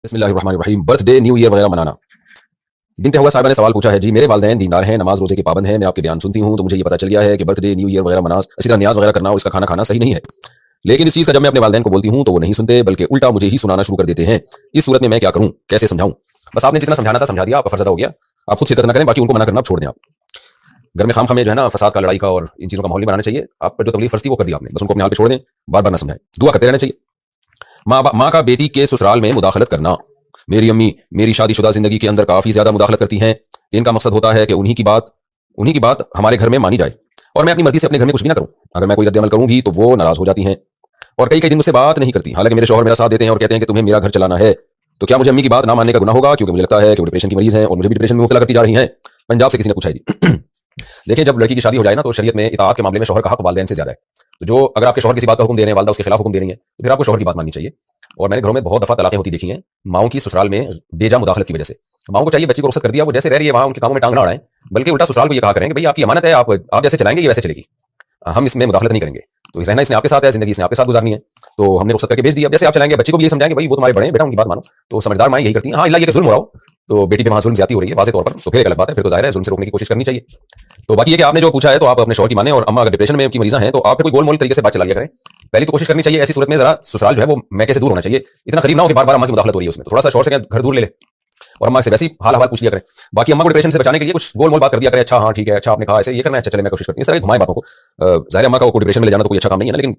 बिस्मिल्लाहिर्रहमानिर्रहीम। Birthday new year वगैरह मनाना। बिनते हुआ साहिबा ने सवाल पूछा है, जी मेरे वालिदैन दीनदार हैं, नमाज रोजे के पाबंद हैं, मैं आपके बयान सुनती हूँ तो मुझे ये पता चल गया है कि बर्थडे न्यू ईयर वगैरह मनाज इसी तरह न्याज वगैरह करना और इसका खाना खाना सही नहीं है। लेकिन इस चीज़ का जब मैं अपने वालिदैन को बोलती हूँ तो वो नहीं सुनते, बल्कि उल्टा मुझे ही सुनाना शुरू कर देते हैं। इस सूरत में मैं क्या करूँ, कैसे समझाऊँ? बस आपने जितना समझाना था समझा दिया, आपका फर्ज अदा हो गया। आप खुद शिरकत न करें, बाकी उनको मना करना आप छोड़ दें। आप घर में खाम जो है ना फसाद का, लड़ाई का और इन चीज़ों का माहौल नहीं बनाना चाहिए। आप पर जो तकलीफ फर्ज थी वो कर दी आपने, बस उनको अपने हाल पे छोड़ दें, बार बार ना समझाएं, दुआ करते रहना चाहिए। माँ का बेटी के ससुराल में मुदाखलत करना। मेरी अम्मी मेरी शादीशुदा जिंदगी के अंदर काफी ज्यादा मुदाखलत करती हैं। इनका मकसद होता है कि उन्हीं की बात हमारे घर में मानी जाए और मैं अपनी मर्जी से अपने घर में कुछ भी ना करूं। अगर मैं कोई रद्द अमल करूंगी तो वो नाराज हो जाती हैं और कई कई दिन मुझसे बात नहीं करती। हालांकि मेरे शौहर मेरा साथ देते हैं और कहते हैं कि तुम्हें मेरा घर चलाना है। तो क्या मुझे अम्मी की बात ना मानने का गुनाह होगा? क्योंकि मुझे लगता है कि वो डिप्रेशन की मरीज है और मुझे भी डिप्रेशन में मुब्तला करती जा रही हैं। पंजाब से किसी ने पूछा है जी। देखिए, जब लड़की की शादी हो जाए ना तो शरीयत में इताअत के मामले में शौहर का हक वालिदैन से ज्यादा है। तो जो अगर आपके शौहर किसी बात का हुक्म दे रहे हैं, वालिदा उसके खिलाफ हुक्म दे रही है, तो फिर आपको शौहर की बात माननी चाहिए। और मैंने घरों में बहुत दफा तलाकें होती देखी हैं माओं की ससुराल में बेजा मुदाखलत की वजह से। माओं को चाहिए बच्ची को रुखसत कर दिया, वो जैसे रह रही है वहां उनके कामों में टांग ना अड़ाएं, बल्कि उल्टा ससुराल को ये कहा करें कि भाई आपकी अमानत है, आप जैसे चलाएंगे ये वैसे चलेगी, हम इसमें मुदाखलत नहीं करेंगे। तो रहना इसने आपके साथ है, जिंदगी इसने आपके साथ गुजारनी है, तो हमने रुखसत करके भेज दिया। जैसे आप चलाएंगे बच्ची को भी ये समझाएंगे भाई वो तुम्हारे बड़े हैं, बेटा उनकी बात मानो। तो समझदार माएं यही करती हैं। हाँ, इल्ला ये कि जुल्म हो रहा हो तो बेटी पे वहां जुल्म ज्यादा हो रही है वाज़ेह तौर पर, तो फिर एक अलग बात है, फिर तो जाहिर है जुल्म से रोकने की कोशिश करनी चाहिए। तो बाकी ये कि आपने जो पूछा है तो आप अपने शौहर की माने, और अम्मा अगर डिप्रेशन में की मरीजा हैं तो आप फिर कोई गोल मोल तरीके से बात चला लिया करें। पहली तो कोशिश करनी चाहिए ऐसी सूरत में जरा ससुराल जो है वो मैके से दूर होना चाहिए, इतना करीब ना हो कि बार बार अम्मा की मुदाखलत हो रही है उसमें। तो थोड़ा सा शौहर से घर दूर ले ले और अम्मा से वैसे ही हाल हवाल पूछ लिया करें। बाकी अम्मा को डिप्रेशन से बचाने के लिए कुछ गोल मोल बात कर दिया करें। अच्छा हाँ ठीक है, अच्छा आपने कहा ऐसे ये करना है, अच्छा चले मैं कोशिश करती हूँ, इस तरह घुमाए बातों को। जाहिर अम्मा को डिप्रेशन में ले जाना तो कोई अच्छा काम नहीं है ना, लेकिन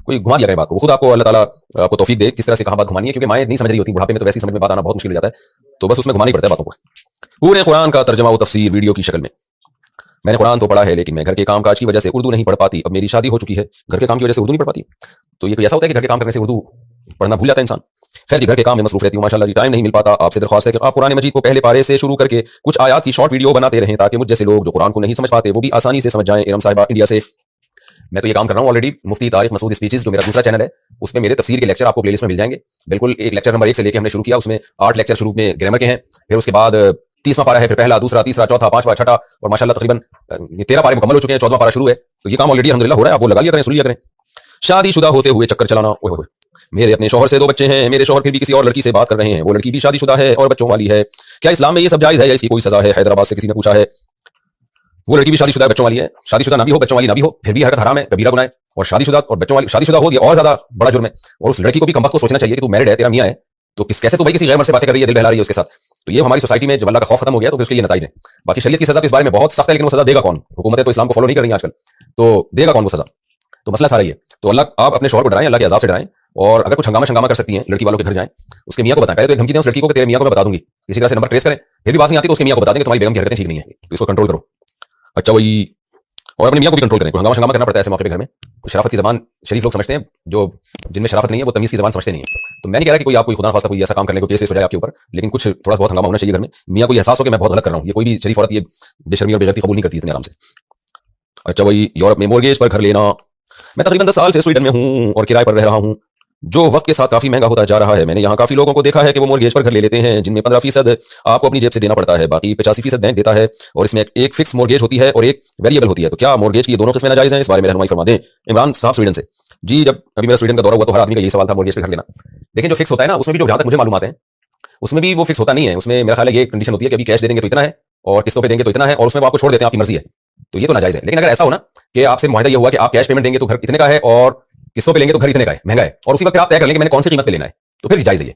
कोई घुमा दिया करें बात को। खुद आपको अल्लाह ताला आपको तौफीक दे किस तरह से कहाँ बात घुमानी है, क्योंकि माएँ नहीं समझ रही होती, बुढ़ापे में तो वैसी समझ में बात आना बहुत मुश्किल हो जाता है। तो बस उसमें घुमाना ही पड़ता है बातों को। पूरे कुरान का तर्जमा व तफसीर वीडियो की शक्ल में। मैंने कुरान तो पढ़ा है लेकिन मैं घर के काम काज की वजह से उर्दू नहीं पढ़ पाती। अब मेरी शादी हो चुकी है, घर के काम की वजह से उर्दू नहीं पढ़ पाती। तो ये कोई ऐसा होता है कि घर के काम करने से उर्दू पढ़ना भूल जाता है इंसान? खैर जी, घर के काम में मसरूफ रहती हूँ माशाल्लाह जी, टाइम नहीं मिल पाता। आपसे दरख्वास्त है कि आप कुरान मजीद को पहले पारे से शुरू करके कुछ आयात की शॉर्ट वीडियो बनाते रहें, ताकि मुझ जैसे लोग जो कुरान को नहीं समझ पाते वो भी आसानी से समझ जाएं। इरम साहिबा इंडिया से मैं तो ये काम कर रहा हूँ ऑलरेडी। मुफ्ती तारिक मसूद स्पीचेस जो मेरा दूसरा चैनल है, उसमें मेरे तफसीर के लेक्चर आपको प्लेलिस्ट में मिल जाएंगे। बिल्कुल एक लेक्चर नंबर 1 से लेकर हमने शुरू किया, उसमें 8 लेक्चर शुरू में ग्रामर के हैं, फिर उसके बाद 30वां पारा है, फिर पहला, दूसरा, तीसरा, चौथा, पांचवा, छठा, और माशाल्लाह तकरीबन 13 पारे मुकम्मल हो चुके हैं, 14वां पारा शुरू है। तो ये काम ऑलरेडी अल्हम्दुलिल्लाह हो रहा है, आप वो लगा लिया करें, सुन लिया करें। शादीशुदा होते हुए चक्कर चलाना। ओए होए, मेरे अपने शौहर से 2 बच्चे हैं, मेरे शौहर फिर भी किसी और लड़की से बात कर रहे हैं, वो लड़की भी शादीशुदा है और बच्चों वाली है। क्या इस्लाम में ये सब जायज है या इसकी कोई सजा है? हैदराबाद से किसी ने पूछा है। वो लड़की भी शादीशुदा है, बच्चों वाली है। शादीशुदा ना भी हो, बच्चों वाली ना भी हो, फिर भी हरकत हराम है, कबीरा गुनाह है। और शादीशुदा और बच्चों वाली, शादीशुदा हो दिया और ज्यादा बड़ा जुर्म है। और उस लड़की को भी कमबख्त को सोचना चाहिए कि तू मैरिड है, तेरा मियां है, तो कैसे तू भाई किसी गैर मर्द से बातें कर रही है, दिल बहला रही है उसके साथ। तो ये हमारी सोसाइटी में जब अल्लाह का खौफ खत्म हो गया तो फिर उसके ये नतीजे हैं। बाकी शरीयत की सजा तो इस बारे में बहुत सख्त है, लेकिन वो सजा देगा कौन? हुकूमतें तो इस्लाम को फॉलो नहीं कर रही हैं आजकल, तो देगा कौन वो सजा? तो मसला सारा ये। तो अल्लाह, आप अपने शौहर को डराएं, अल्लाह के अज़ाब से डराएं, और अगर कुछ हंगामा कर सकती हैं लड़की वालों के घर जाएं, उसके मियां को बताएं। पहले तो एक धमकी दें उस लड़की को कि तेरे मियां को मैं बता दूंगी, किसी तरह से नंबर ट्रेस करें, फिर भी बात नहीं आती तो उसके मियां को बता दें कि तुम्हारी बेगम की हरकतें ठीक नहीं है, तो इसको कंट्रोल करो। अच्छा वही, और अपने मियां को भी कंट्रोल करें। हंगामा करना पड़ता है ऐसे मौके पे घर में। शराफत की जबान शरीफ लोग समझते हैं, जो जिनमें शराफत नहीं है वो तमीज़ की जबान समझते नहीं है। तो मैं नहीं कह रहा कि कोई आप कोई खुदा खास्ता कोई ऐसा काम करने को केस हो जाए आपके ऊपर, लेकिन कुछ थोड़ा बहुत हंगामा होना चाहिए घर में। मियां को ये एहसास हो कि मैं बहुत गलत कर रहा हूँ, ये कोई भी शरीफ औरत ये बेशर्मी और बेगैरती कबूल नहीं करती इतने आराम से। अच्छा वही, यूरोप में मोर्गेज पर घर लेना। मैं तकरीबन 10 साल से स्वीडन में हूँ और किराए पर रह रहा हूँ, जो वक्त के साथ काफी महंगा होता जा रहा है। मैंने यहाँ काफी लोगों को देखा है कि वो मोर्गेज पर घर ले लेते हैं, जिनमें 15% आपको अपनी जेब से देना पड़ता है, बाकी 85% बैंक देता है, और इसमें एक फिक्स मोर्गेज होती है और एक वेरिएबल होती है। तो क्या मोर्गेज की दोनों किस्में नाजायज हैं? इस बारे में रहनुमाई फरमा दें। इमरान साहब स्वीडन से। जी, जब अभी मेरा स्वीडन का दौरा हुआ तो हर आदमी का यही सवाल था मोर्गेज पर घर लेना। लेकिन जो फिक्स होता है ना, उसमें भी जो जहां तक मुझे मालूम आते हैं, उसमें भी वो फिक्स होता नहीं है। उसमें मेरा ख्याल है ये कंडीशन होती है कि अभी कैश दे देंगे तो इतना है और किस्तों पे देंगे तो इतना है, और उसमें वो आपको छोड़ देते हैं, आपकी मर्जी है। तो ये तो नाजायज है। लेकिन अगर ऐसा हो ना कि आपसे मुआहदा ये हुआ कि आप कैश पेमेंट देंगे तो घर इतने का है और किस्तों पे लेंगे तो घर इतने का है, महंगा है, और उसी वक्त आप तय कर लेंगे मैंने कौन सी कीमत पे लेना है, तो फिर जायज है ये।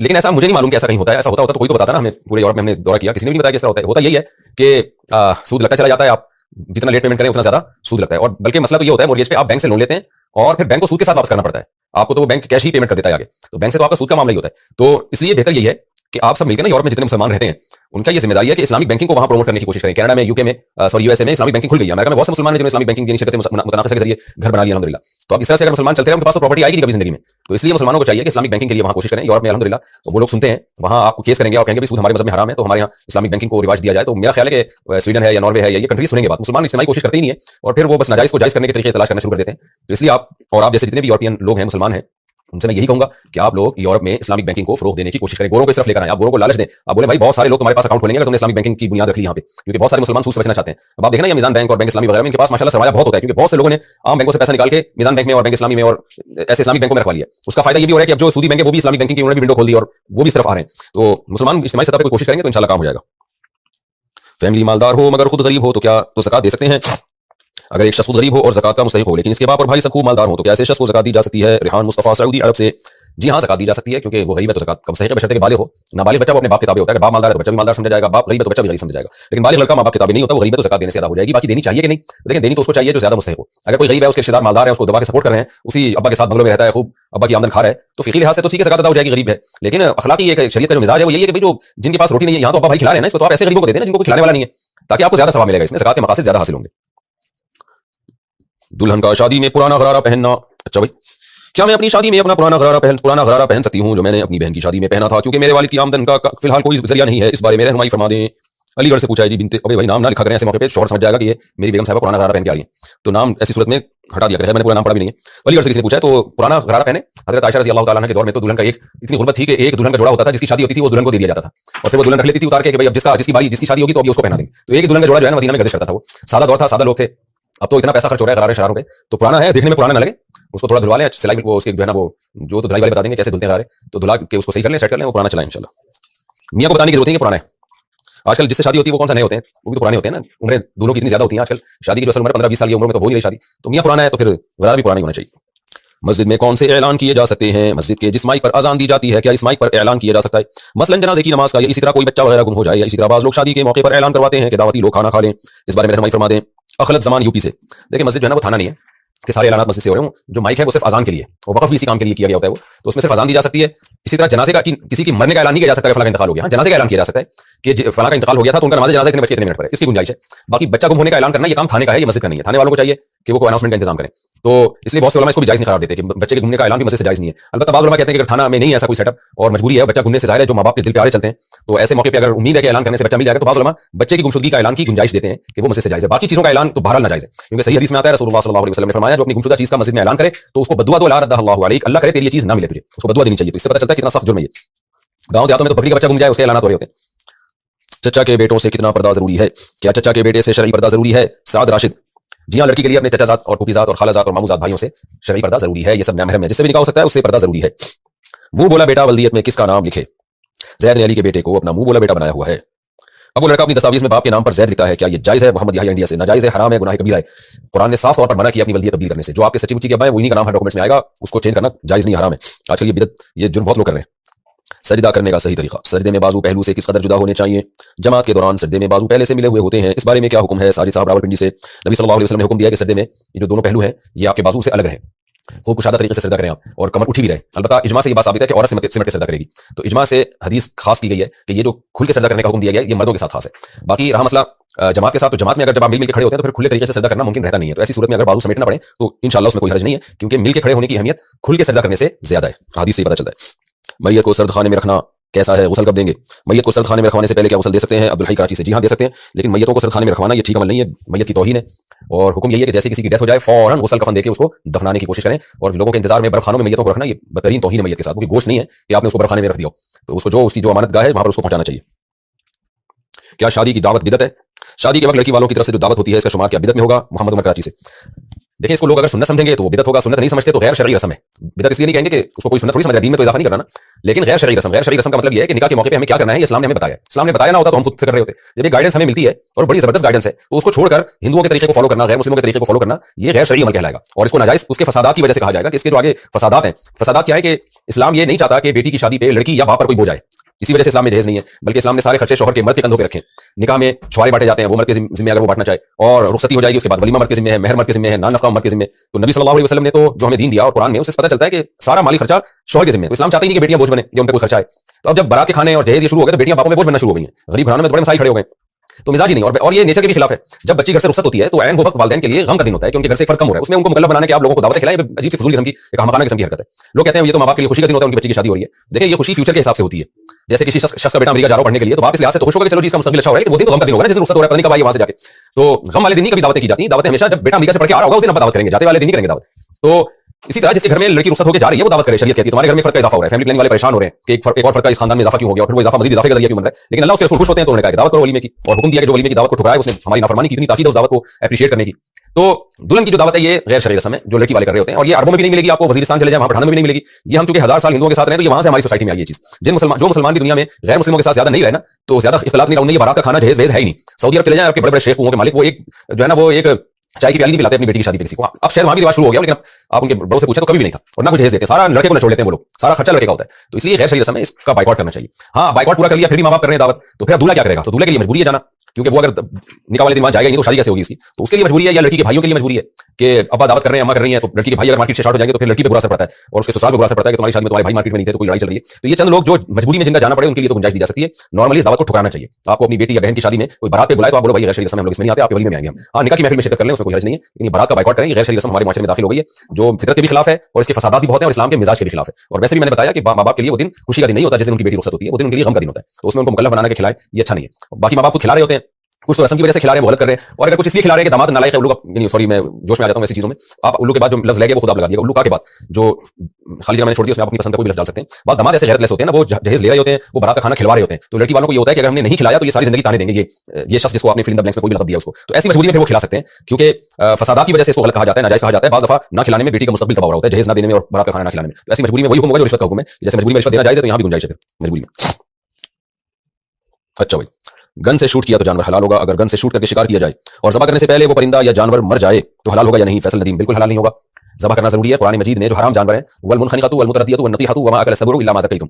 लेकिन ऐसा मुझे नहीं मालूम कि ऐसा कहीं होता है। ऐसा होता तो कोई तो बताता ना, हमें पूरे यूरोप में हमने दौरा किया, किसी ने भी बताया किस तरह होता है। होता यही है कि सूद लगता चला जाता है, आप जितना लेट पेमेंट करें उतना ज्यादा सूद लगता है। और बल्कि मसला तो ये होता है मोर्गेज पे, आप बैंक से लोन लेते हैं और फिर बैंक को सूद के साथ वापस करना पड़ता है आपको, तो वो बैंक कैश ही पेमेंट कर देता है आगे, तो बैंक से तो आपका सूद का मामला ही होता है। तो इसलिए बेहतर यही है कि आप सब मिलकर ना यूरोप में जितने मुसलमान रहते हैं उनका ये जिम्मेदारी है कि इस्लामिक बैंकिंग को वहां प्रमोट करने की कोशिश करें। कनाडा में, यूके में, यूएसए में इस्लामिक बैंकिंग खुल गई है। अमेरिका में बहुत से मुसलमान हैं जिन्होंने इस्लामिक बैंकिंग की इनिशिएटिव मुतनाक़िस के जरिए घर बना लिया अल्हम्दुलिल्लाह। तो अब इस तरह से अगर मुसलमान चलते रहे उनके पास तो प्रॉपर्टी आएगी नहीं कभी जिंदगी में। तो इसलिए मुसलमानों को चाहिए कि इस्लामिक बैंकिंग के लिए वहां कोशिश करें। यूरोप में अल्हम्दुलिल्लाह तो वो लोग सुनते हैं, वहां आपको केस करेंगे और कहेंगे सूद हमारे मज़हब में हराम है, तो हमारे यहाँ इस्लामिक बैंकिंग को रिवाज दिया जाए। तो मेरा ख्याल है कि स्वीडन है या नॉर्वे है या ये कंट्री सुनेंगे बात, मुसलमान इज्तिमाई कोशिश करते ही नहीं है, और फिर वो बस नाजायज को जायज करने के तरीके तलाश करना शुरू कर देते हैं। तो इसलिए आप और आप जैसे जितने भी यूरोपियन लोग हैं, मुसलमान हैं, उनसे मैं यही कहूंगा कि आप लोग यूरोप में इस्लामिक बैंकिंग को फरोग देने की कोशिश करें, गोरों को इस तरफ लेकर आए, आप गोरों को लालच दें, आप बोले भाई बहुत सारे लोग तुम्हारे पास अकाउंट खोलेंगे अगर तुमने इस्लामिक बैंकिंग की बुनियाद रख ली यहाँ पे, क्योंकि बहुत सारे मुसलमान सूद से बचना चाहते हैं। अब आप देखना ये मीजान बैंक और बैंक इस्लामी वगैरह में इनके पास माशाल्लाह सरमाया बहुत होता है, क्योंकि बहुत से लोगों ने आम बैंकों से पैसा निकाल के मीजान बैंक में और बैंक इस्लामी में और ऐसे इस्लामिक बैंकों में रखवा लिया। उसका फायदा ये भी हो रहा है कि अब जो सूदी बैंक है वो भी इस्लामिक बैंकिंग की उन्होंने भी विंडो खोल दी और वो भी इस तरफ आ रहे हैं। तो मुसलमान इज्तिमाई सतह पर कोशिश करेंगे तो इंशाल्लाह काम हो जाएगा। फैमिली मालदार हो मगर खुद गरीब हो तो क्या तो ज़कात दे सकते हैं? अगर एक शख्स खुद गरीब हो और ज़कात का मुस्तहिक हो लेकिन इसके बाप और भाई सब खूब मालदार हो तो क्या ऐसे शख्स को ज़कात दी जा सकती है? रेहान मुस्तफ़ा सऊदी अरब से। जी हाँ, ज़कात दी जा सकती है, क्योंकि वो गरीब है तो ज़कात का मुस्तहिक है, बशर्ते कि बालिग हो। नाबालिग बच्चा वो अपने बाप के ताबे होता है, बाप मालदार है तो बच्चा भी मालदार समझा जाएगा, बाप गरीब है तो बच्चा भी गरीब समझा जाएगा। लेकिन बालिग लड़का माँ बाप के ताबे नहीं होता, वो गरीब है तो ज़कात देने से अदा हो जाएगी। बाकी देनी चाहिए कि नहीं, लेकिन देनी तो उसको चाहिए जो ज्यादा मुस्तहिक हो। अगर कोई गरीब है, उसके रिश्तेदार मालदार है, उसको दबा के सपोर्ट कर रहे हैं, उसी अब्बा के साथ बंगलों में रहता है, खूब अब्बा की आमदन खा रहा है, तो फिक्री लिहाज से तो ठीक है ज़कात अदा हो जाएगी, गरीब है। लेकिन अखलाकी एक शरीयत का जो मिजाज है वो यही है कि भाई जो जिनके पास रोटी नहीं है, यहाँ तो अब्बा भाई खिला रहे हैं ना, इसको तो आप ऐसे गरीबों को दे देना जिनको कोई खिलाने वाला नहीं है, ताकि आपको ज्यादा सवाब मिलेगा, इसमें ज़कात के मकासद ज्यादा हासिल होंगे। दुल्हन का शादी में पुराना गरारा पहनना। अच्छा भाई, क्या मैं अपनी शादी में अपना पुराना गरारा पहन सकती हूँ जो मैंने अपनी बहन की शादी में पहना था, क्योंकि मेरे वालिद की आमदन का फिलहाल कोई जरिया नहीं है, इस बारे में रहनुमाई फरमा दें। अलीगढ़ से पूछा है जी बिनते, अबे भाई नाम ना लिखा करें ऐसे मौके पे, शोहर समझ जाएगा कि ये मेरी बेगम साहब पुराना गरारा पहन के आ रही है, तो नाम ऐसी सूरत में हटा दिया करें, मैंने पूरा नाम पढ़ा भी नहीं है। अलीगढ़ से किसी ने पूछा है तो पुराना गरारा पहने। हज़रत आयशा रज़ी अल्लाह तआला अन्हा के दौर में तो दुल्हन का एक इतनी गुर्बत थी कि एक दुल्हन का जोड़ा होता था, जिसकी शादी होती थी वो दुल्हन को दे दिया जाता था, और फिर वो दुल्हन रख लेती थी उतार के कि भाई अब जिसकी शादी होगी तो अभी उसको पहना देंगे। तो एक दुल्हन का जोड़ा जो है मदीना में गर्दिश करता था। वो सादा दौर था, सादा लोग थे। अब तो इतना पैसा खर्च हो रहा है गरारे शरारों पे, तो पुराना है, देखने में पुराना ना लगे, उसको थोड़ा धुलवा लें, सिलाई वो उसके जो है ना वो जो तो धुलाई वाले बता देंगे कैसे धुलते हैं गरारे, तो धुला के उसको सही कर लें, सेट कर लें, वो पुराना चलाएं इंशाल्लाह। मियां को बताने की जरूरत नहीं है पुराना है। आजकल जिससे शादी होती है वो कौन सा नए होते हैं, वो भी तो पुराने होते हैं ना, उम्रें दोनों की इतनी ज्यादा होती हैं आजकल, शादी की जो असल उम्र 15-20 साल की उम्र में तो हो ही नहीं शादी, तो मियां पुराना है तो फिर गरारा भी पुराना ही होना चाहिए। मस्जिद में कौन से ऐलान किए जा सकते हैं? मस्जिद के जिस माइक पर अजान दी जाती है क्या इस माइक पर ऐलान किया जा सकता है? मसलन जनाजे की नमाज का, या इसी तरह कोई बच्चा वगैरह गुम हो जाए, या इसी तरह बाज़ लोग शादी के मौके पर ऐलान करवाते हैं कि दावती लोग खाना खा लें, इस बारे में रहनुमाई फरमा दें। अखलत जमान यूपी से। देखिए मस्जिद जो है ना वो थाना नहीं है कि सारे ऐलानात मस्जिद से हो रहे हों, जो माइक है वो सिर्फ अजान के लिए, और वक़फ़ भी इसी काम के लिए किया गया होता है वो, तो उसमें सिर्फ अजान दी जा सकती है। इसी तरह जनाजे का किसी की मरने का ऐलान नहीं किया जा सकता है, फलां का इंतकाल हो गया, जनाजे का ऐलान किया जा सकता है कि फलां का इंतकाल हो गया था तो उनका नमाज़ जनाजा इतने बजे इतने मिनट पर है, इसकी गुंजाइश है। बाकी बच्चा गुम होने का ऐलान करना ये काम थाने का है, ये मस्जिद का नहीं है। थाने वालों को चाहिए कि वो कोई अनाउंसमेंट का इंतजाम करें, तो इसलिए बहुत से उलमा इसको भी जायज़ नहीं करार देते कि बच्चे के घूमने का ऐलान भी मस्जिद से जायज़ नहीं है। अलबत्ता बाज़ उलमा कहते हैं कि अगर थाना में नहीं है ऐसा कोई सेटअप और मजबूरी है, बच्चा घूमने से ज़ाहिर है जो माँ बाप के दिल पे आड़े चलते हैं, तो ऐसे मौके पे अगर उम्मीद है कि ऐलान करने से बच्चा मिल जाएगा तो बाज़ उलमा बच्चे की गुमशुदगी का ऐलान की गुंजाइश देते हैं कि वो मस्जिद से जायज़ है। बाकी चीज़ों का ऐलान तो बहरहाल नाजायज़ है, क्योंकि सही हदीस में आता है रसूलुल्लाह सल्लल्लाहु अलैहि वसल्लम ने फरमाया जो अपनी गुमशुदा चीज़ का मस्जिद में ऐलान करे तो उसको बद्दुआ दो ला रद्दल्लाहु अलैहि, अल्लाह करे तेरी ये चीज़ ना मिले तुझे, उसको बद्दुआ देनी चाहिए। तो इससे पता चलता है कितना सख्त जुर्म है ये। गाँव देहातों में तो बकरी का बच्चा घूम जाए उसके ऐलानात हो रहे होते हैं। चचा के बेटों से कितना पर्दा जरूरी है? क्या चचा के बेटे से शरई पर्दा जरूरी है? साद राशिद। जी हाँ, लड़की के लिए अपने चचाजात और फूफीजात और खालाजात और मामूजात भाइयों से शरई पर्दा जरूरी है, ये सब महरम है, जिससे भी निकाह हो सकता है उससे पर्दा जरूरी है। मुंह बोला बेटा वल्दियत में किसका नाम लिखे? जैद ने अली के बेटे को अपना मुंह बोला बेटा बनाया हुआ है। अब वो लड़का अपनी दस्तावेज में बाप के नाम पर जैद लिखता है, क्या ये जायज है? मोहम्मद याहिया इंडिया से। नाजायज है, हराम है, गुनाह कबीरा है। कुरान ने साफ तौर पर मना किया अपनी वल्दियत तब्दील करने से। जो आपके सच्ची मुच्ची के अब्बा है वो इन्हीं का नाम हर डॉक्यूमेंट्स में आएगा, उसको चेंज करना जायज नहीं, हराम है। आजकल ये बिदअत, ये जुर्म बहुत लोग कर रहे हैं। सजदा करने का सही तरीका। सजदे में बाजू पहलू से किस कदर जुदा होने चाहिए? जमात के दौरान सजदे में बाजू पहले से मिले हुए होते हैं, इस बारे में क्या हुक्म है? साजिद साहब रावलपिंडी से। नबी सल्लल्लाहु अलैहि वसल्लम ने हुक्म दिया कि सजदे में ये जो दोनों पहलू हैं ये आपके बाजू से अलग रहें, खूब कुशादा तरीके से सजदा करें आप, और कमर उठी भी रहे। अलबत्ता इजमा से ये बात साबित है कि औरत सिमट के सजदा करेगी, तो इजमा से हदीस खास की गई है कि ये जो खुल के सजदा करने का हुक्म दिया गया है ये मर्दों के साथ खास है। बाकी रहा मसला जमात के साथ, तो जमात में अगर जब आप मिल के खड़े होते हैं तो फिर खुले तरीके से सजदा करना मुमकिन रहता नहीं है, तो ऐसी सूरत में अगर बाजू समेटना पड़े तो इंशाल्लाह उसमें कोई हर्ज नहीं है, क्योंकि मिल के खड़े होने की अहमियत खुल के सजदा करने से ज्यादा है, हदीस से पता चलता है। मैयत को सर्द खाने में रखना कैसा है? गुसल कब देंगे? मैयत को सर्द खाने में रखवाने से पहले क्या गुसल दे सकते हैं? अब्दुल हई कराची से। जी हाँ दे सकते हैं, लेकिन मैयतों को सर्द खाने में रखवाना ये ठीक अमल नहीं है, मैयत की तौहीन है, और हुक्म यही है कि जैसे किसी की डेथ हो जाए फौरन गुसल कफन देके उसको दफनाने की कोशिश करें, और लोगों के इंतजार में बर्फखानों में मैयतों को रखना ये बदतरीन तौहीन है मैयत के साथ, क्योंकि गोश्त नहीं है कि आपने उसको बर्फखाने में रख दिया, तो उसको जो उसकी जो अमानत गाह है वहां पर उसको पहुंचाना चाहिए। क्या शादी की दावत बिदअत है? शादी के वक्त लड़की वालों की तरफ से जो दावत होती है इसका शुमार क्या बिदअत में होगा? मोहम्मद उमर कराची से। देखिए इसको लोग अगर सुन्नत समझेंगे तो वो बिदअत होगा, सुन्नत नहीं समझते तो गैर शरई रस्म है। बिदअत इसलिए नहीं कहेंगे कि उसको कोई सुन्नत थोड़ी समझ है, दीन में तो इजाफा नहीं करना ना, लेकिन गैर शरई रस्म का मतलब ये है कि निकाह के मौके पे हमें क्या करना है ये इस्लाम ने हमें बताया। इस्लाम ने बताया ना होता तो हम खुद से कर रहे होते। जब ये गाइडेंस हमें मिलती है और बड़ी जबरदस्त गाइडेंस है, तो उसको छोड़कर हिंदुओं के तरीके को फॉलो करना, गैर मुस्लिमों के तरीके को फॉलो करना ये गैर शरई अमल कहलाएगा, और इसको नाजायज उसके फसादात की वजह से कहा जाएगा कि इसके जो आगे फसादात हैं। फसादात क्या है कि इस्लाम ये नहीं चाहता कि बेटी की शादी पे लड़की या बाप पर कोई बोझ आए, इसी वजह से इस्लाम में दहेज नहीं है, बल्कि इस्लाम ने सारे खर्चे शौहर के मर्द के कंधों पे रखे। निकाह में छुआरे बांटे जाते हैं, वो मर्द के जिम्मे अगर वो बांटना चाहे, और रुखसती हो जाएगी उसके बाद वलीमा मर्द के जिम्मे है, मेहर मर्द के जिम्मे है, नान नफका मर्द के जिम्मे। तो नबी सल्लल्लाहु अलैहि वसल्लम ने तो जो हमें दीन दिया और कुरान में उससे पता चलता है कि सारा माली खर्चा शौहर के जिम्मे है। तो इस्लाम चाहते ही नहीं कि बेटियां बोझ बने या उन पर कोई खर्चा है। तो अब जब बारात के खाने और जहेज ये शुरू हो गए तो बेटियां बापों में बोझ बनना शुरू हो गई हैं, गरीब घरानों में बड़े मसाइल खड़े हो गए, तो मिजाज ही नहीं, और ये नेचर के भी खिलाफ है। जब बच्ची घर से रुखसत होती है तो ऐन वो वक्त वालिदैन के लिए गम का दिन होता है कि उनके घर से फर्क कम हो रहा है, उसमें उनको मुकल्लफ बनाने के आप लोगों को दावत खिलाएं, अजीब सी फजूल किस्म की एक हमाकाना किस्म की हरकत है। लोग कहते हैं ये तो मां बाप के लिए खुशी का दिन होता है, उनकी बच्ची की शादी हो रही है। देखिए ये खुशी फ्यूचर के हिसाब से होती है, जैसे किसी शख्स का बेटा अमेरिका जा रहा है पढ़ने के लिए, तो बाप इस लिहाज से तो खुश होगा कि चलो जी इसका मुस्तकबिल अच्छा हो रहा है, वो दिन तो गम का दिन होगा ना, जिस दिन रुखसत हो रहा है पता नहीं कब आएगी वहां से जाके। तो गम वाले दिन ही कभी दावतें की जाती हैं, दावतें हमेशा जब बेटा अमेरिका से पढ़ के आ रहा होगा उस दिन आप दावत करेंगे, जाते वाले दिन नहीं करेंगे दावत। तो इसी तरह जिसके घर में लड़की रुखसत होकर जा रही है वो दावत करे, शरीयत कहती है तुम्हारे घर में फर्क का इजाफा हो रहा है, फैमिली प्लानिंग वाले परेशान हो रहे हैं कि एक और फर्क का इस खानदान में इजाफा क्यों हो गया, और फिर वो इजाफा मजीद इजाफे का जरिया क्यों बन रहा है। लेकिन अल्लाह उसके रसूल खुश होते हैं तो उन्होंने कहा दावत करो वलीमे की, और हुक्म दिया कि जो वलीमे की दावत को ठुकराए उसने हमारी नाफरमानी की, इतनी ताकीद है उस दावत को एप्रिशिएट करने की। तो दुल्हन की जो दावत है ये गैर शरई रस्म है जो लड़की वाले कर रहे होते हैं, और ये अरबों में भी नहीं मिलेगी आपको, वजीरिस्तान चले जाए वहां पठान में भी नहीं मिलेगी। ये हम चूंकि 1000 साल हिंदुओं के साथ रहे तो ये वहां से हमारी सोसाइटी में आई ये चीज। जो मुसलमान भी दुनिया में गैर मुस्लिमों के साथ ज्यादा नहीं रहे ना, तो ज्यादा इख्तिलात नहीं रहा, उन्हें ये बारात का खाना जहेज वेज है ही नहीं। सऊदी अरब चले जाए आपके बड़े बड़े शेख के मालिक, वो एक जो है ना वो एक चाय की प्याली नहीं पिलाते अपनी बेटी की शादी पे किसी को। अब शायद वहां भी रिवाज शुरू हो गया, लेकिन आप उनके बड़ों से पूछे तो कभी भी नहीं था, और ना कुछ जहेज देते, सारा लड़के को छोड़ लेते हैं वो लोग, सारा खर्चा लड़के का होता है। तो इसलिए गैर शरई रस्म है, इसका बाइकआउट करना चाहिए। हाँ बाइकआउट पूरा कर लिया फिर भी मां बाप कर रहे हैं दावत, तो फिर दूल्हा क्या करेगा? तो दूल्हे के लिए मजबूरी है जाना, क्योंकि वो अगर निकाह वाले दिन वहां जाएगा नहीं तो शादी कैसे होगी इसकी? तो उसके लिए मजबूरी है, या लड़की के भाइयों के लिए मजबूरी है कि अब्बा दावत कर रहे हैं, अम्मा कर रही है, तो लड़की के भाई अगर मार्केट से शॉर्ट हो जाएंगे तो फिर लड़की पे बुरा असर पड़ता है, और उसके ससुराल पे बुरा असर पड़ता है कि तुम्हारी शादी में तुम्हारे भाई मार्केट में नहीं थे तो कोई लड़ाई चल रही है। तो ये चंद लोग जो मजबूरी में जिनका जाना पड़े उनके लिए तो गुंजाइश दी जा सकती है। नॉर्मली इस दावत को ठुकराना चाहिए। आपको अपनी बेटी या बहन की शादी में कोई बारात पे बुलाए तो आप बोलो भाई गैर शरई रस्म हम लोग इसमें नहीं आते, आपके वली में आएंगे हम। हाँ निकाह की महफिल में शिरकत कर लें, उसमें कोई हर्ज नहीं है, लेकिन बारात का बाइकआउट करें। गैर शरई रस्म हमारे माशरे में दाखिल हो गई है जो फितरत के भी खिलाफ है, और इसके फसादात भी बहुत है, और इस्लाम के मिजाज के भी खिलाफ है। और वैसे भी मैंने बताया कि माँ बाप के लिए वो दिन खुशी का दिन नहीं होता, जैसे उनकी बेटी रुखसत होती है वो दिन उनके लिए गम का दिन होता है, तो उसमें उनको मुकल्लफ बनाना के खिलाए ये अच्छा नहीं है। बाकी माँ बाप को खिला रहे होते हैं, कुछ तो रस्म की वजह से खिला रहे हैं, वो गलत कर रहे हैं, और अगर कुछ इसलिए खिला रहे हैं कि दामाद नालायक है, उल्लू सॉरी मैं जोश में आ जाता हूं ऐसी चीजों में। आप उल्लू के बाद जो लफ्ज लगे वो खुद आप लगा दिएगा, उल्लू का के बाद जो खाली जगह मैंने छोड़ दिया उसमें आप अपनी पसंद का कोई भी लफ्ज डाल सकते हैं। बस दामाद ऐसे गैरतलेस होते हैं ना, वो जहेज ले रहे होते हैं, वो बारात का खाना खिलवा रहे होते हैं, तो लड़की वालों को ये होता है कि अगर हमने नहीं खिलाया तो ये सारी जिंदगी ताने देंगे ये शख्स जिसको आपने फिल्म द ब्लैंक्स में कोई भी लफ्ज दिया उसको। तो ऐसी मजबूरी में फिर वो खिला सकते हैं, क्योंकि फसादात की वजह से इसको गलत कहा जाता है, नाजायज कहा जाता है। बाज़ दफा ना खिलाने में बेटी का मुस्तकबिल तबाह हो रहा होता है, जहेज ना देने में और बारात का खाना ना खिलाने में। तो ऐसी मजबूरी में वही हुक्म होगा जो रिश्वत का हुक्म है, जैसे मजबूरी में रिश्वत देना जायज है तो यहाँ भी गुंजाइश है मजबूरी में। अच्छा भाई, गन से शूट किया तो जानवर हलाल होगा, अगर गन से शूट करके शिकार किया जाए और ज़बह करने से पहले वो परिंदा या जानवर मर जाए तो हलाल होगा या नहीं? फैसल नदीम, बिल्कुल हलाल नहीं होगा। ज़बह करना जरूरी है। कुरान मजीद ने जो हराम जानवर हैं, वल मुनखनिकतु वल मुतरद्दियतु वन नतीहतु वमा अकल सबरु इल्ला मा ज़कैतुम,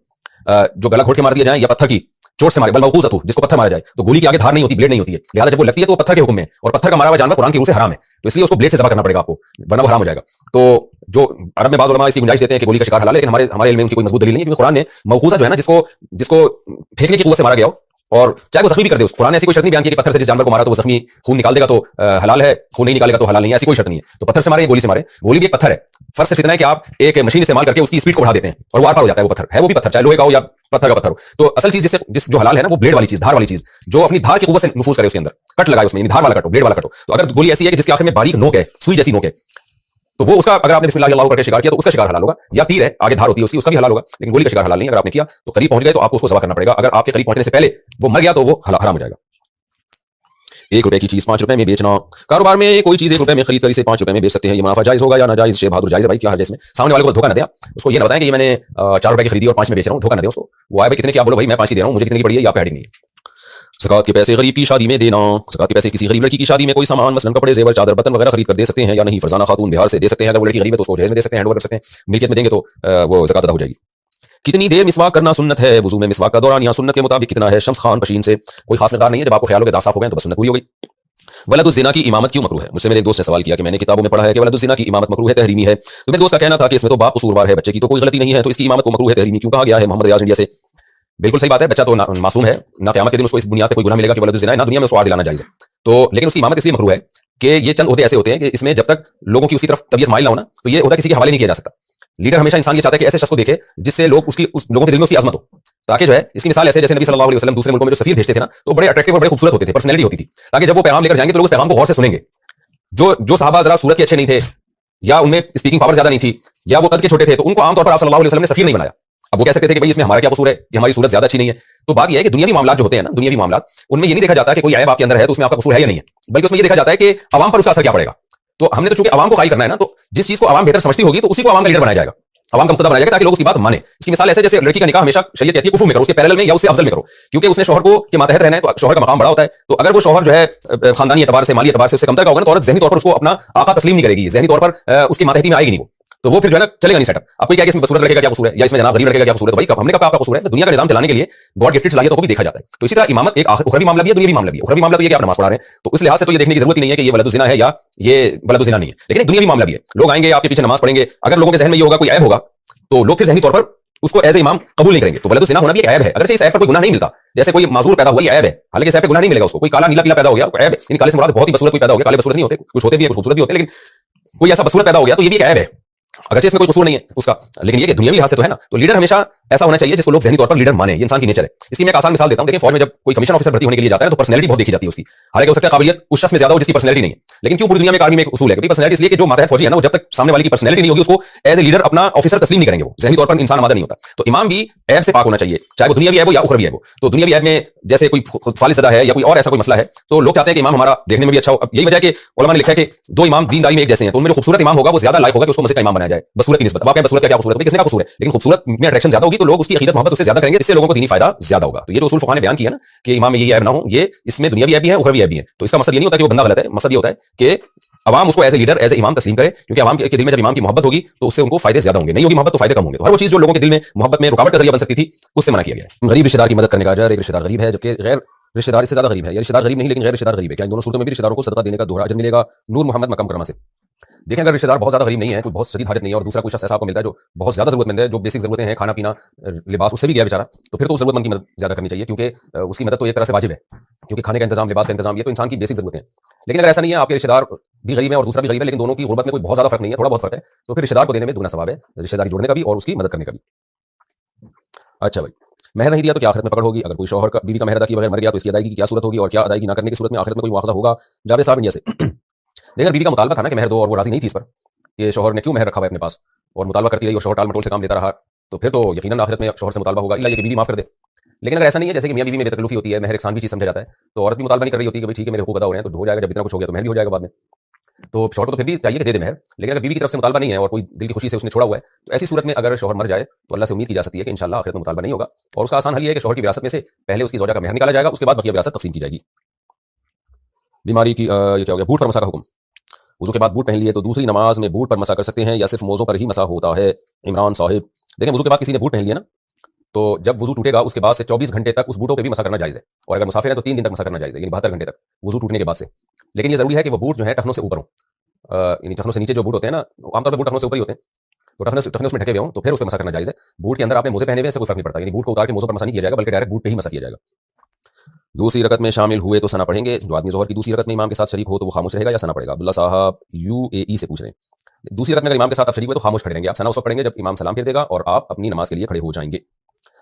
जो गला घोट के मार दिया जाए या पत्थर की चोट से मारे, बल मौकूज़तु जिसको पत्थर मारा जाए, तो गोली के आगे धार नहीं होती, ब्लेड नहीं होती है, लिहाजा जब वो लगती है तो पत्थर के हुक्म में, और पत्थर का मारा हुआ जानवर कुरान की रूह से हराम है, तो इसलिए उसको ब्लेड से ज़बह करना पड़ेगा आपको, वरना वो हराम हो जाएगा। तो जो अरब में बाज़ उलमा इसकी गुंजाइश देते हैं कि गोली का शिकार हलाल है, लेकिन हमारे इल्म में उनकी कोई मजबूत दलील नहीं है, क्योंकि कुरान ने मौकूज़ा जो है ना, जिसको फेंकने की कुव्वत से मारा गया हो, और चाहे वो जख्मी भी कर दे, उस कुरान ने ऐसी कोई शर्त नहीं बयान की कि पत्थर से जिस जानवर को मारा तो वो जख्मी खून निकाल देगा तो हलाल है, खून नहीं निकालेगा तो हलाल नहीं है, ऐसी कोई शर्त नहीं है। तो पत्थर से मारे, गोली से मारे, गोली भी एक पत्थर है। फर्क सिर्फ इतना है कि आप एक मशीन इस्तेमाल करके उसकी स्पीड को बढ़ा देते हैं और वो आर पार हो जाता है। वो पत्थर है, वो भी पत्थर, चाहे लोहे का हो या पत्थर का पत्थर हो। तो असल चीज जिस जो हलाल है ना, वो ब्लेड वाली चीज, धार वाली चीज, जो अपनी धार की कुव्वत से नफूज करे, उसके अंदर कट लगाए, उसमें धार वाला कटो, ब्लेड वाला कटो। तो अगर गोली ऐसी है कि जिसके आखिर में बारीक नोक है, सुई जैसी नोक है, तो वो उसका अगर आपने बिस्मिल्लाह अल्लाहु करके शिकार किया तो उसका शिकार हलाल होगा। या तीर है, आगे धार होती है उसकी, उसका भी हलाल होगा, लेकिन गोली का शिकार हलाल नहीं। अगर आपने किया तो करीब पहुंच गए तो आपको उसको ज़बह करना पड़ेगा। अगर आपके करीब पहुंचने से पहले वो मर गया तो वो हराम हो जाएगा। 1 रुपए की चीज 5 रुपए में बेचना, कारोबार में कोई चीज 1 रुपए में खरीद कर इसे 5 रुपए में बेच सकते हैं, ये मुनाफा जायज होगा या नाजायज? शेर बहादुर, जायज है भाई, क्या हर्ज है इसमें? सामने वाले को धोखा न दें, उसको ये ना बताएं कि ये मैंने 4 रुपए की खरीदी और 5 में बेच रहा हूं, धोखा न दें उसको। वो आए भाई कितने की, आप बोलो भाई मैं 5 की दे रहा हूं, मुझे कितने की पड़ी है, ये आपका हेडिंग नहीं है। ज़कात के पैसे गरीब की शादी में देना, ज़कात के पैसे किसी गरीब लड़की की शादी में कोई सामान मसलन कपड़े, जेवर, चादर, बर्तन वगैरह खरीद कर दे सकते हैं या नहीं? फरजाना खातून बिहार से दे सकते हैं, अगर वो लड़की गरीब है तो उसको जहेज में दे सकते हैं, हैंड ओवर कर सकते हैं। मिल्कियत में देंगे तो वो ज़कात अदा हो जाएगी। कितनी देर मिसवाक करना सुन्नत है? वुजू में मिसवाक का दौरान या सुन्नत के मुताबिक कितना है? शम्स खान पशीन से कोई खास मकदार नहीं है, जब आपको ख्याल हो गया दांत साफ हो गए तो बस सुन्नत पूरी हो गई। वलदुज़्ज़िना की इमामत क्यों मकरूह है? मुझसे मेरे एक दोस्त ने सवाल किया कि मैंने किताबों में पढ़ा है कि वलदुज़्ज़िना की इमामत मकरूह है, तहरीमी है। तो मेरे दोस्त का कहना था कि इसमें तो बाप कसूरवार है, बच्चे की तो कोई गलती नहीं है, तो इसकी इमामत को मकरूह है, तहरीमी क्यों कहा गया है? मोहम्मद रियाज इंडिया से। बिल्कुल सही बात है, बच्चा तो मासूम है, ना क़यामत के दिन उसको इस बुनियाद पे कोई गुनाह मिलेगा कि वलदुज़्ज़िना है, ना दुनिया में उसको आड़ दिलाना जायज़ है। तो लेकिन उसकी इमामत इसलिए मकरूह है कि ये चंद ओहदे ऐसे होते हैं कि इसमें जब तक लोगों की उसकी तरफ तबीयत माइल ना हो ना, तो ये ओहदा किसी के हवाले नहीं किया जा सकता। लीडर हमेशा इंसान ये चाहता है कि ऐसे शख्स को देखे जिससे लोग उस लोगों के दिल में उसकी अजमत हो, ताकि जो है इसकी मिसाल ऐसे जैसे नबी सल्लल्लाहु अलैहि वसल्लम दूसरे मुल्कों में जो सफीर भेजते थे ना, तो बड़े अट्रैक्टिव और बड़े खूबसूरत होते थे, पर्सनैलिटी होती थी, ताकि जब वो पैगाम लेकर जाएंगे तो लोग उस पैगाम को गौर से सुनेंगे। जो सहाबा जरा सूरत के अच्छे नहीं थे, या उनमें स्पीकिंग पावर ज्यादा नहीं थी, या वो कद के छोटे थे, तो उनको आमतौर पर आप सल्लल्लाहु अलैहि वसल्लम ने सफीर नहीं बनाया। अब वो कह सकते थे कि भाई इसमें हमारा क्या कसूर है कि हमारी सूरत ज्यादा अच्छी नहीं है। तो बात यह है कि दुनियावी मामला जो होते हैं ना, दुनियावी मामला, उनमें ये नहीं देखा जाता कि कोई ऐब आपके अंदर है तो उसमें आपका कसूर है या नहीं है, बल्कि उसमें ये देखा जाता है कि आवाम पर उसका असर क्या पड़ेगा। तो हमने तो चूंकि आवाम को कायल करना है ना, तो जिस चीज को आवाम बेहतर समझती होगी तो उसी को आवाम का लीडर बनाया जाएगा, आवाम का मुक्तदा बनाया जाएगा, ताकि लोग उसकी बात माने। इसकी मिसाल ऐसे जैसे लड़की का निकाह हमेशा शरीयत कहती है कुफर में करो, उसके पैरेलल में या उससे अफजल में करो, क्योंकि उसने शौहर को के मातहत रहना है, तो शौहर का मकाम बड़ा होता है। तो अगर वो शौहर जो है खानदानी एतबार से, माली एतबार से उससे कमतर का होगा ना, तो औरत ज़हनी तौर पर उसको अपना आका तस्लीम नहीं करेगी, ज़हनी तौर पर उसकी मातहती में आएगी नहीं वो, तो वो फिर जो है ना चलेगा नहीं सेटअप। आपको क्या इसमें बसूरत लड़के का क्या कसूर है, या इसमें जनाब गरीब लड़के का क्या कसूर है? भाई कब हमने कहा आपका कसूर है? दुनिया का निजाम चलाने के लिए गॉड गिफ्टेड सलाहियतों को भी देखा जाता है। तो इसी तरह इमामत एक उखरवी मामला भी है, दुनियावी मामला भी है। उखरवी मामला तो ये कि आप नमाज पढ़ा रहे हैं, तो इस लिहाज से तो ये देखने की जरूरत ही नहीं है कि ये वलदुज़िना है या ये वलदुज़िना नहीं है, लेकिन एक दुनियावी मामला भी है। लोग आएंगे आपके पीछे नमाज पढ़ेंगे, अगर लोगों के ज़हन में ये होगा कोई ऐब होगा, तो लोग फिर ज़हनी तौर पर उसको एज ए इमाम कबूल नहीं करेंगे। तो वलदुज़िना होना भी एक ऐब है, अगर इस ऐब पर कोई गुनाह नहीं मिलता, जैसे कोई माजूर पैदा हुआ, ये ऐब है, हालांकि इस ऐब पे गुनाह नहीं मिलेगा उसको। कोई काला नीला पीला पैदा हो गया, ऐब, इन काले से मुराद बहुत ही बदसूरत कोई पैदा हो गया, काले बदसूरत नहीं होते, कुछ होते भी है, कुछ खूबसूरत भी होते हैं, लेकिन कोई ऐसा बदसूरत पैदा हो गया तो ये भी एक ऐब है, अगर इसमें कोई कसूर नहीं है उसका। लेकिन ये कि दुनियावी लिहाज से तो है ना, तो लीडर हमेशा ऐसा होना चाहिए जिसको लोग ज़हनी तौर पर लीडर माने। ये इंसान की नेचर है। इसकी मैं एक आसान मिसाल देता हूं। देखिए, फौज में जब कोई कमीशन ऑफिसर भर्ती होने के लिए जाता है तो पर्सनैलिटी बहुत देखी जाती है उसकी। हालांकि हो सकता है काबिलियत उस शख्स में ज्यादा हो जिसकी पर्सनैलिटी नहीं है, लेकिन क्यों पूरी दुनिया में आर्मी में एक उसूल है कि पर्सनैलिटी इसलिए कि जो मातहत फौजी है ना, वो जब तक सामने वाले की पर्सनैलिटी नहीं होगी उसको एज ए लीडर अपना ऑफिसर तस्लीम नहीं करेंगे, वो ज़हनी तौर पर इंसान आमादा नहीं होता। तो इमाम भी ऐब से पाक होना चाहिए, चाहे वो दुनियावी ऐब हो या उखरवी ऐब हो। तो दुनियावी ऐब में जैसे कोई फालिसदा है या कोई और ऐसा कोई मसला है तो लोग चाहते हैं कि इमाम हमारा देखने में भी अच्छा हो। अब यही वजह है कि उलमा ने लिखा है कि दो इमाम दीनदारी में एक जैसे हैं, तो उनमें जो खूबसूरत इमाम होगा वो ज्यादा लायक होगा कि उसको मस्जिद का इमाम बनाया जाए बसूरत की निस्बत। अब आप कहें बसूरत का क्या कसूर है, किसने का कसूर है, लेकिन खूबसूरत में अट्रैक्शन ज्यादा होगी तो लोग उसकी अकीदत मोहब्बत उससे ज्यादा करेंगे, इससे लोगों को दीनी फायदा ज्यादा होगा। तो ये जो उसूल फुक़हा ने बयान किया ना कि इमाम में ये ऐब ना हो, ये इसमें दुनियावी ऐब भी है उखरवी ऐब भी है। तो इसका मकसद ये नहीं होता कि वो बंदा गलत है, मकसद ये होता है कि अवाम उसको as a leader as a इमाम तस्लीम करे, क्योंकि अवाम के दिल में जब इमाम की मोहब्बत होगी तो उससे उनको फायदे ज्यादा होंगे, नहीं होगी मोहब्बत तो फायदे कम होंगे। तो हर वो चीज जो लोगों के दिल में मोहब्बत में रुकावट का जरिया बन सकती थी उससे मना किया गया है। गरीब रिश्तेदार की मदद करने का अजर, एक रिश्तेदार गरीब है जबकि गैर रिश्तेदार इससे ज्यादा गरीब है, या रिश्तेदार गरीब नहीं लेकिन गैर रिश्तेदार गरीब है, क्या इन दोनों सूरतों में भी रिश्तेदारों को सदका देने का दोहरा अजर मिलेगा? नूर मोहम्मद मक्का मुकरमा से। देखें, अगर रिश्तेदार बहुत ज्यादा गरीब नहीं है, कोई बहुत शदीद हाजत नहीं है, और दूसरा कोई शख्स ऐसा आपको मिलता है जो बहुत ज्यादा जरूरतमंद है, जो बेसिक जरूरतें हैं, खाना पीना लिबास, उससे भी गया बेचारा, तो फिर तो उस जरूरतमंद की मदद ज्यादा करनी चाहिए, क्योंकि उसकी मदद तो एक तरह से वाजिब है, क्योंकि खाने का इंतजाम, लिबास का इंतजाम, ये तो इंसान की बेसिक जरूरतें हैं। लेकिन अगर ऐसा नहीं है, आपके रिश्तेदार भी गरीब है और दूसरा भी गरीब है, लेकिन दोनों की गुर्बत में कोई बहुत ज्यादा फर्क नहीं है, थोड़ा बहुत फर्क है, तो फिर रिश्तेदार को देने में दुगना सवाब है, रिश्तेदारी जोड़ने का भी और उसकी मदद करने का भी। अच्छा भाई, महर नहीं दिया तो क्या आखिरत में पकड़ होगी? अगर कोई शौहर का बीवी का महर अदा किए बगैर मर गया तो इसकी अदायगी की क्या सूरत होगी, और क्या अदायगी ना करने की सूरत में आखिरत में कोई मुआवजा होगा? जावेद साहब इंडिया से। देखिए, बीवी का मुतालबा था ना कि महर दो, और वो राजी नहीं थी इस पर कि शौहर ने क्यों महर रखा हुआ है अपने पास, और मुतालबा करती रही और शौहर टाल मटोल से काम लेता रहा, तो फिर तो यकीनन आखिरत में शौहर से मुतालबा होगा, इल्ला ये कि बीवी माफ कर दे। लेकिन अगर ऐसा नहीं है, जैसे कि मियां बीवी में बेतकल्लुफी होती है, महर एक भी चीज समझा जाता है, तो औरत भी मुतालबा नहीं कर रही होती कि भाई ठीक है मेरे हुकूक अदा हो रहे हैं तो हो जाएगा, जब इतना कुछ हो गया तो महर भी हो जाएगा बाद में, तो शौहर को तो फिर भी चाहिए कि दे दे महर। लेकिन अगर बीवी की तरफ से मुतालबा नहीं है और कोई दिल की खुशी से उसने छोड़ा हुआ है, तो ऐसी सूरत में अगर शौहर मर जाए तो अल्लाह से उम्मीद की जा सकती है कि इंशाअल्लाह आखिरत में मुतालबा नहीं होगा, और उसका आसान हल ये है कि शौहर की विरासत में से पहले उसकी ज़ौजा का महर निकाला जाएगा, उसके बाद बकिया विरासत तकसीम की जाएगी। बीमारी की ये क्या हो गया, बूट पर मसा का हुक्म। वुजू के बाद बूट पहन लिए तो दूसरी नमाज में बूट पर मसा कर सकते हैं या सिर्फ मोज़ों पर ही मसा होता है? इमरान साहिब। देखें, वुजू के बाद किसी ने बूट पहन लिया ना, तो जब वुजू टूटेगा उसके बाद से 24 घंटे तक उस बूटों पे भी मसा करना जायज़ है, और अगर मुसाफिर है तो 3 दिन तक मसा करना जायज़ है, यानी 72 घंटे तक वुजू टूटने के बाद से। लेकिन ये जरूरी है कि वो बूट जो है टखनों से ऊपर हो, यानी टखनों से नीचे जो बूट होते हैं ना, आमतौर पर बूट टखनों से ऊपर ही होते हैं, तो टखने उसमें ढके हुए हों तो फिर उस पर मसा करना जायज़ है। बूट के अंदर आपने मोज़े पहने हुए, इससे कोई फर्क नहीं पड़ता, यानी बूट को उतार के मोज़ों पर मसा नहीं किया जाएगा, बल्कि डायरेक्ट बूट पे ही मसा किया जाएगा। दूसरी रकत में शामिल हुए तो सना पढ़ेंगे? जो आदमी ज़ोहर की दूसरी रकत में इमाम के साथ शरीक हो तो वो खामोश रहेगा या सना पड़ेगा? अब्दुल्ला साहब यूएई से पूछ रहे हैं। दूसरी रकत में अगर इमाम के साथ आप शरीक हुए तो खामोश खड़े रहेंगे, आप सना उस वक्त पढ़ेंगे जब इमाम सलाम फेर देगा और आप अपनी नमाज के लिए खड़े हो जाएंगे।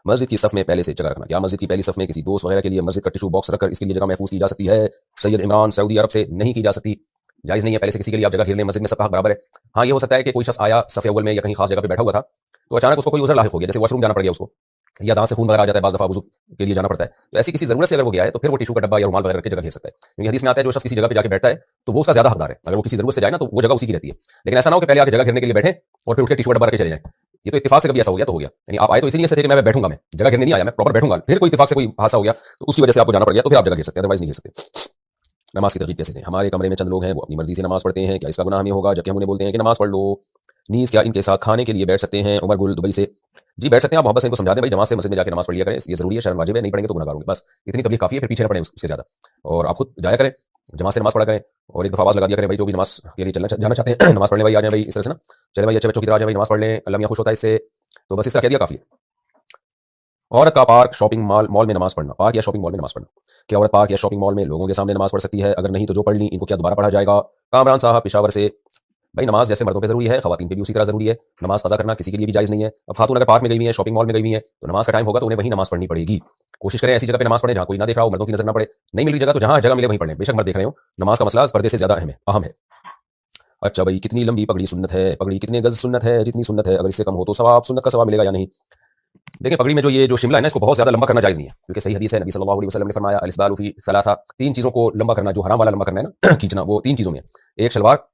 मस्जिद की सफ में पहले से जगह रखना, क्या मस्जिद की पहली सफ में किसी दोस्त वगैरह के लिए मस्जिद का टिशू बॉक्स रखकर इसके लिए जगह महफूज की जा सकती है? सैयद इमरान, सऊदी अरब से। नहीं की जा सकती, जायज़ नहीं है, पहले से किसी के लिए आप जगह घेर लें, मस्जिद में सबका हक बराबर है। हाँ, ये हो सकता है कि कोई शख्स आया सफ़े अव्वल में या कहीं खास जगह पे बैठा हुआ था, तो अचानक उसको कोई उज़र लाहिक हो गया, जैसे वॉशरूम जाना पड़ गया उसको, या दांत से खून वगैरह आ जाता है, बाज़ दफ़ा वुज़ू के लिए जाना पड़ता है, तो ऐसी किसी ज़रूरत से अगर वो गया है तो फिर वो टिशू का डब्बा या रुमाल वगैरह रख के जगह घेर सकता है, क्योंकि हदीस में आता है जो शख्स किसी जगह पे जाके बैठता है तो वो उसका ज़्यादा हकदार है, अगर वो किसी ज़रूरत से जाए ना तो वो जगह उसी की रहती है। लेकिन ऐसा ना हो कि पहले आके जगह घेरने के लिए बैठे और फिर उठ के टिशू का डब्बा रख के चले जाए, ये तो इत्तेफाक से कभी ऐसा हो गया तो हो गया, यानी आप आए तो इसीलिए से थे कि मैं बैठूंगा, मैं जगह घेरने नहीं आया, मैं प्रॉपर बैठूंगा, फिर कोई इत्तेफाक से कोई हादसा हो गया तो उसकी वजह से आपको जाना पड़ गया तो फिर आप जगह घेर सकते हैं, अदरवाइज नहीं घेर सकते। नमाज की तरकीब कैसे दें? हमारे कमरे में चंद लोग हैं, वो अपनी मर्जी से नमाज पढ़ते हैं, क्या इसका गुनाह हमें होगा? जबकि हम उन्हें बोलते हैं कि नमाज पढ़ लो। नीज क्या इनके साथ खाने के लिए बैठ सकते हैं? उमर गुल दुबई से। जी बैठ सकते हैं, आप मोहब्बत से इनको समझा दें भाई जमात से मस्जिद में जाकर नमाज पढ़ लिया करें, ये जरूरी है, शर्म वाजिब है, नहीं पढ़ेंगे तो गुनाहगार होंगे, बस इतनी तबलीग काफी है, फिर पीछे न पड़े उससे ज्यादा, और आप खुद जाया करें, जमात से नमाज पढ़ा करें, और एक दफा आवाज लगा दिया करें भाई जो भी नमाज के लिए जाना चाहते हैं नमाज पढ़ने भाई आ जाए भाई, इस तरह से ना, चले भाई अच्छे बच्चों की तरह आ जाए भाई, नमाज पढ़ लें, अल्लाह मियां खुश होता है इससे, तो बस इस तरह कह दिया काफी है। औरत का पार्क शॉपिंग मॉल में नमाज पढ़ना, पार्क या शॉपिंग मॉल में नमाज पढ़ना, क्या औरत पार्क या शॉपिंग मॉल में लोगों के सामने नमाज पढ़ सकती है? अगर नहीं तो जो पढ़ ली इनको क्या दोबारा पढ़ा जाएगा? कामरान साहब पेशावर से। भाई नमाज जैसे मर्दों पे जरूरी है, खवातीन पे भी उसी तरह जरूरी है, नमाज कज़ा करना किसी के लिए भी जायज़ नहीं है। अब खातून अगर पार्क में गई हुई है, शॉपिंग मॉल में गई हुई है, तो नमाज का टाइम होगा तो उन्हें वहीं नमाज पढ़नी पड़ेगी। कोशिश करें ऐसी जगह पे नमाज पढ़ें जहां कोई ना देख रहा हो, मर्दों की नजर ना पड़े, नहीं मिली जगह तो जहां जगह मिले वहीं पढ़ें, बेशक मर्द देख रहे हो, नमाज का मसला पर्दे से ज्यादा अहम है। अच्छा भाई, कितनी लंबी पगड़ी सुन्नत है? पगड़ी कितने गज सुन्नत है? जितनी सुन्नत है, अगर इससे कम हो तो सवाब, सुन्नत का सवाब मिलेगा या नहीं? देखिए, पगड़ी में जो शिमला है ना, इसको बहुत ज्यादा लंबा करना जायज नहीं है, क्योंकि सही हदीस है, नबी सल्लल्लाहु अलैहि वसल्लम ने फरमाया अल-इस्बालु फी सलासा, तीन चीजों को लंबा करना, जो हराम वाला लंबा करना है ना खींचना, वो तीन चीजों में। एक शलवार,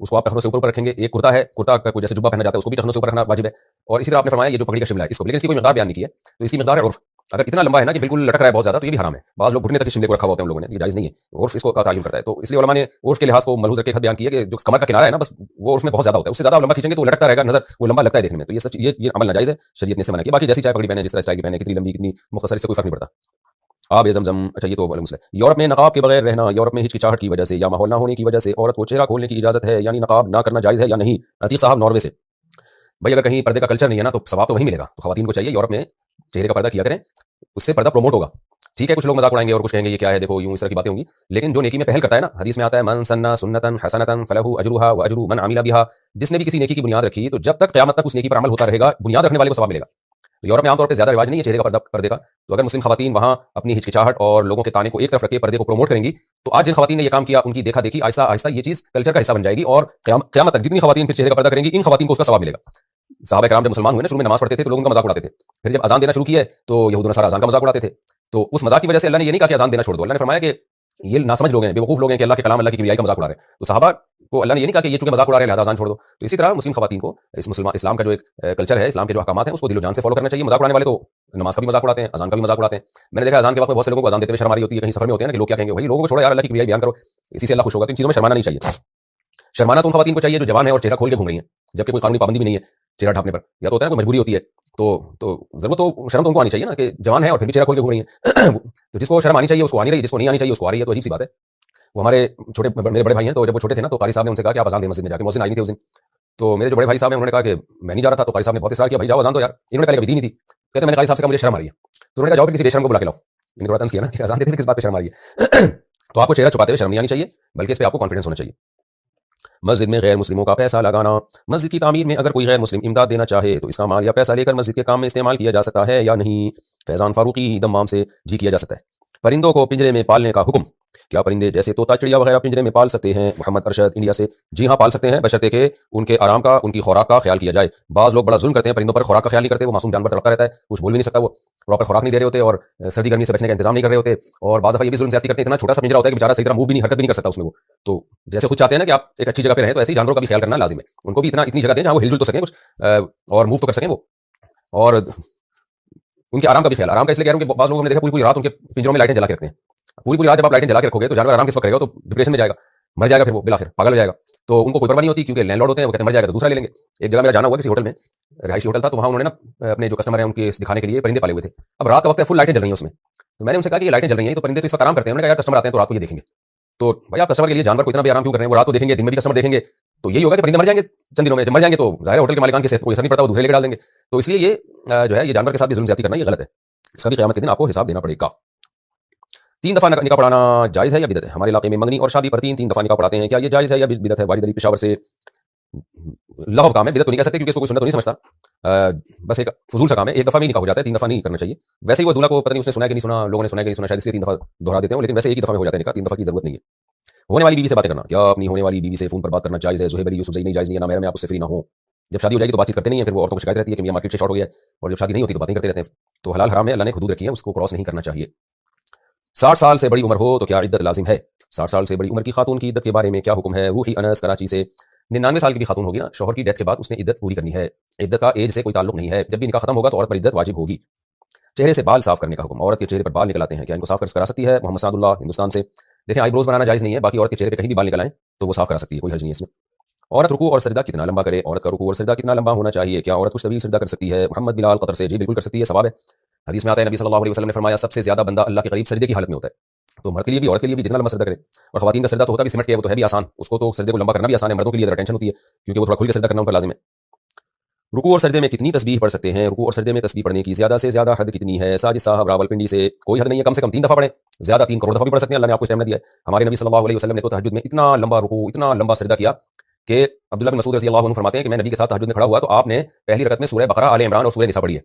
उसको आप टखनों से ऊपर रखेंगे, एक कुर्ता है, कुर्ता का कोई जैसे जुब्बा पहना जाता है उसको भी टखनों से ऊपर रखना वाजिब है, और इसी तरह आपने फरमाया ये जो पगड़ी का शिमला है इसको, लेकिन इसकी कोई मिकदार बयान नहीं की है, तो इसकी मिकदार है उर्फ, अगर इतना लंबा है ना कि बिल्कुल लटक रहा है बहुत ज्यादा तो ये भी हराम है। बाज़ लोग घुटने तक शिमले को रखा होता है उन लोगों ने, ये जायज नहीं है, उर्फ इसको तायीन करता है, तो इसलिए उलमा ने उर्फ के लिहाज को मलहूज रख के बयान किया कि जो कमर का किनारा है ना, बस वो उर्फ में बहुत ज्यादा होता है, उससे ज्यादा लंबा खींचेंगे तो लटकता रहेगा, नजर वो लंबा लगता है देखने में, तो ये सब ये अमल नाजायज है, शरीयत ने से मना किया। बाकी जैसी चाहे पगड़ी पहने, जिस तरह स्टाइल की पहने, कितनी लंबी कितनी मुख्तसर, इससे कोई फर्क नहीं पड़ता। आप जमजम। अच्छा, ये तो मसला है। यूरोप में नकाब के बगैर रहना, यूरोप में हिचकिचाहट की वजह से या माहौल ना होने की वजह से औरत को चेहरा खोलने की इजाजत है, यानी नकाब ना करना जायज है या नहीं? अतीक साहब नॉर्वे से। भाई अगर कहीं पर्दे का कल्चर नहीं है ना तो सवाब तो वहीं मिलेगा, तो खवातीन को चाहिए यूरोप में चेहरे का पर्दा किया करें, उससे पर्दा प्रमोट होगा। ठीक है, कुछ लोग मजाक उड़ाएंगे और कुछ कहेंगे ये क्या है, देखो यूं इस तरह की बातें होंगी, लेकिन जो नेकी में पहल करता है ना, हदीस में आता है मन सन्ना सुन्नतन हसनतन फलहु अजरुहा व अजरु मन अमिला बिहा, जिसने भी किसी नेकी की बुनियाद रखी तो जब तक क़यामत तक उस नेकी पर अमल होता रहेगा, बुनियाद रखने वाले को सवाब मिलेगा। तो यूरोप में आमतौर पर ज्यादा रिवाज नहीं है चेहरे का पर्दे का। तो अगर मुस्लिम खवातीन वहां अपनी हिचकिचाहट और लोगों के ताने को एक तरफ रख के पर्दे को प्रमोट करेंगी, तो आज जिन खवातीन ने यह काम किया उनकी देखा देखी आहिस्ता आहिस्ता ये चीज कल्चर का हिस्सा बन जाएगी और क़यामत तक जितनी खवातीन फिर चेहरे का पर्दा करेंगी, इन खवातीन को उसका सवाब मिलेगा। सहाबा किराम जब मुसलमान हुए ना, शुरू में नमाज पढ़ते थे तो लोग उनका मजाक उड़ाते थे। फिर जब अजान देना शुरू किया तो यहूद नसारा अजान का मजाक उड़ाते थे। तो उस मजाक की वजह से अल्लाह ने ये नहीं कहा कि अजान देना छोड़ दो, अल्लाह ने फरमाया कि ये नासमझ लोग हैं, बेवकूफ लोग हैं कि अल्लाह के कलाम, अल्लाह की किबरियाई का मजाक उड़ा रहे हैं। तो सहाबा को अल्लाह ने ये नहीं कहा कि ये चूंकि मजाक उड़ा रहे हैं लिहाजा अजान छोड़ दो। तो इसी तरह मुस्लिम खवातीन को इस्लाम का जो एक कल्चर है, इस्लाम के जो अहकामात हैं, उसको दिलो जान से फॉलो करना चाहिए। मजाक उड़ाने वाले तो नमाज का भी मजाक उड़ाते हैं, अजान का भी मजाक उड़ाते हैं। मैंने देखा अजान के वक्त में बहुत से लोगों को अजान देते हुए शर्म आ रही होती है, कहीं सफर में होते हैं ना कि लोग क्या कहेंगे, भाई लोगों को छोड़ो यार, अल्लाह की किबरियाई बयान करो, इसी से अल्लाह खुश होगा। तो इन चीजों में शर्माना नहीं चाहिए। शर्माना तो उन खवातीन को चाहिए जो जवान है और चेहरा खोल के घूम रही है, जबकि कोई कानूनी पाबंदी भी नहीं है चेहरा ढांपने पर, या तो होता है ना कोई मजबूरी होती है। तो जरूरत तो शर्म तो उनको आनी चाहिए ना कि जवान है और फिर भी चेहरा खोल के घूम रही है। तो जिसको शर्म आनी चाहिए उसको आनी रही, जिसको नहीं आनी चाहिए उसको आ रही है। तो अजीब सी बात है। वो हमारे मेरे बड़े भाई हैं, तो जब वो छोटे थे ना तो कारी साहब ने उनसे कहा कि आप अजान दें मस्जिद में जाके। मुअज्जिन आई नहीं थे उस दिन। तो मेरे जो बड़े भाई साहब हैं उन्होंने कहा कि मैं नहीं जा रहा था। तो कारी साहब ने बहुत इसरार किया, भाई जाओ अजान दो यार। इन्होंने पहले कभी दी नहीं थी। कहते मैंने कारी साहब से कहा मुझे शर्म आ रही है। तो उन्होंने कहा जाओ फिर किसी बेशर्म को बुला के लाओ। इन्हें थोड़ा तंज किया ना कि अजान देते किस बात पे शर्म आ रही है। तो आपको चेहरा छुपाते हुए शर्म नहीं आनी चाहिए, बल्कि इस पे आपको कॉन्फिडेंस होना चाहिए। मस्जिद में गैर मुस्लिमों का पैसा लगाना। मस्जिद की तामीर में अगर कोई गैर मुस्लिम इमदाद देना चाहे तो इसका माल या पैसा लेकर मस्जिद के काम में इस्तेमाल किया जा सकता है या नहीं। फैजान फारूकी दम्माम से जी किया जा सकता है। परिंदों को पिंजरे में पालने का हुक्म। क्या परिंदे जैसे तोता चिड़िया वगैरह पिंजरे में पाल सकते हैं? मोहम्मद अरशद इंडिया से। जी हाँ, पाल सकते हैं, बशर्ते कि उनके आराम का, उनकी खुराक का ख्याल किया जाए। बाज़ लोग बड़ा जुल्म करते हैं परिंदों पर, खुराक का ख्याल नहीं करते। वो मासूम जानवर तड़पता रहता है, कुछ बोल भी नहीं सकता, वो प्रॉपर खुराक नहीं दे रहे होते और सर्दी गर्मी से बचने का इंतजाम नहीं कर रहे होते। और बाज़ दफ़ा ये भी जुल्म ज्यादती करते हैं, इतना छोटा सा पिंजरा होता है कि बेचारा सही तरह मूव भी नहीं, हरकत भी नहीं कर सकता उसमें वो। तो जैसे खुद चाहते हैं ना कि आप एक अच्छी जगह पे रहें, तो ऐसे ही जानवरों का भी ख्याल करना लाजिम है। उनको भी इतनी जगह दें जहाँ वो हिलजुल तो सकें कुछ और मूव तो कर सकें वो। और उनके आराम का भी ख्याल, आराम का इसलिए कह रहा हूँ कि बाज़ लोगों ने देखा पूरी पूरी रात उनके पिंजरों में लाइटें जला के रखते हैं। पूरी पूरी रात जब आप लाइटें जला के रखोगे तो जानवर आराम किस वक्त करेगा? तो डिप्रेशन में जाएगा, मर जाएगा, फिर वो बिलाखिर पागल हो जाएगा। तो उनको कोई परवाह नहीं होती, क्योंकि लैंडलॉर्ड होते हैं, वो कहते हैं मर जाएगा तो दूसरा ले लेंगे। एक जगह मेरा जाना हुआ किसी होटल में, रिहायशी होटल था, तो वहाँ उन्होंने ना अपने जो कस्टमर हैं उनके दिखाने के लिए परिंदे पाले हुए थे। अब रात का वक्त है, फुल लाइटें जल रही हैं उसमें। तो मैंने उनसे कहा कि ये लाइटें जल रही हैं तो परिंदे तो इस वक्त आराम करते हैं। उन्होंने कहा यार कस्टमर आते हैं तो रात को ये देखेंगे। तो भाई आप कस्टमर के लिए जानवर को इतना भी आराम क्यों कर रहे हैं? वो रात को देखेंगे, दिन में भी कस्टमर देखेंगे, तो यही होगा कि परिंदे मर जाएंगे चंद दिनों में। जब मर जाएंगे तो जाहिर है होटल के मालिकान की सेहत को असर नहीं पड़ता, वो दूसरे लेके डाल देंगे। तो इसलिए ये जो है ये जानवर के साथ भी जुल्म ज्यादती करना ये गलत है। इसका भी क़यामत के दिन आपको हिसाब देना पड़ेगा। 3 दफा निकाह पढ़ाना जायज़ है या बिदअत है? हमारे इलाके में मंगनी और शादी पर तीन दफा निकाह पढ़ाते हैं, क्या ये जायज़ है या बिदअत है? वाजिद अली पेशावर से। लग़व काम है, बिदअत तो नहीं कह सकते क्योंकि इसको कोई सुन्नत तो नहीं समझता। बस एक फजूल सा काम है, एक दफा में ही निकाह हो जाता है, 3 दफा नहीं करना चाहिए। वैसे ही वो दूल्हा को पता नहीं उसने सुना है कि नहीं सुना, लोगों ने सुना है कि नहीं सुना, शायद इसलिए 3 दफा दोहरा देते हैं, लेकिन वैसे एक ही दफा में हो जाता है निकाह, 3 दफा की जरूरत नहीं है। होने वाली बीवी से बातें करना, क्या अपनी होने वाली बीवी से फोन पर बात करना जायज़ है? ज़ुहैब अली यूसुफ नहीं जायज़ नहीं है, ना मेरा मैं आपसे फ्री ना हूं। जब शादी हो जाएगी तो बातचीत करते नहीं है, फिर वो औरतों को शिकायत रहती है कि मियां मार्केट से शॉर्ट हो गया है, और जब शादी नहीं होती तो बातें करते रहते हैं। तो हलाल हराम में अल्लाह ने हुदूद रखी है, उसको क्रॉस नहीं करना चाहिए। 60 साल से बड़ी उम्र हो तो क्या इद्दत लाजिम है? 60 साल से बड़ी उम्र की खातून की इद्दत के बारे में क्या हुक्म है? रूही अनस कराची से। 99 साल की भी खातून होगी ना, शौहर की डेथ के बाद उसने इद्दत पूरी करनी है। इद्दत का एज से कोई ताल्लुक नहीं है, जब भी निकाह खत्म होगा तो औरत पर इद्दत वाजिब होगी। चेहरे से बाल साफ करने का हुक्म। औरत के चेहरे पर बाल निकल आते हैं, क्या इनको साफ करा सकती है? मोहम्मद सादुल्लाह हिंदुस्तान से। देखें आईब्रोज बनाना जायज़ नहीं है, बाकी औरत के चेहरे पे कहीं भी बाल निकल आए तो वो साफ करा सकती है, कोई हर्ज नहीं है इसमें। औरत रुकू और सजदा कितना लंबा करे? औरत का रुकू और सजदा कितना लंबा होना चाहिए? क्या औरत कुछ तवील सजदा कर सकती है? मोहम्मद बिलाल कतर से। जी बिल्कुल कर सकती है, सवाब है। हदीस में आता है नबी सल्लल्लाहु अलैहि वसल्लम ने फरमाया सबसे ज्यादा बंदा अल्लाह के करीब सजदे की हालत में होता है। तो मर्द के लिए भी औरत के लिए भी जितना लंबा सजदा करे। और खवातीन का सजदा तो होता भी सिमट के, वो तो है भी आसान, उसको तो सजदे को लंबा करना भी आसान है। मर्दों के लिए जरा टेंशन होती है क्योंकि वो थोड़ा खुल के सजदा करना उन पर लाजिम है। रुकू और सजदे में कितनी तस्बीह पढ़ सकते हैं? रुकू और सजदे में तस्बीह पढ़ने की ज्यादा से ज्यादा हद कितनी है? साजिद साहब रावलपिंडी से। कोई हद नहीं है, कम से कम 3 दफा पढ़ें, ज्यादा 3 करोड़ दफा भी पढ़ सकते हैं, अल्लाह ने आपको टाइम दिया है। हमारे नबी सल्लल्लाहु अलैहि वसल्लम ने तो तहज्जुद में इतना लंबा रुकू, इतना लंबा सजदा किया कि अब्दुल्लाह बिन मसूद रज़ी अल्लाह अन्हु फरमाते हैं कि मैं नबी के साथ तहज्जुद में खड़ा हुआ तो आपने पहली रकअत में सूरह बकरा, आले इमरान और सूरह निसा पढ़ी है,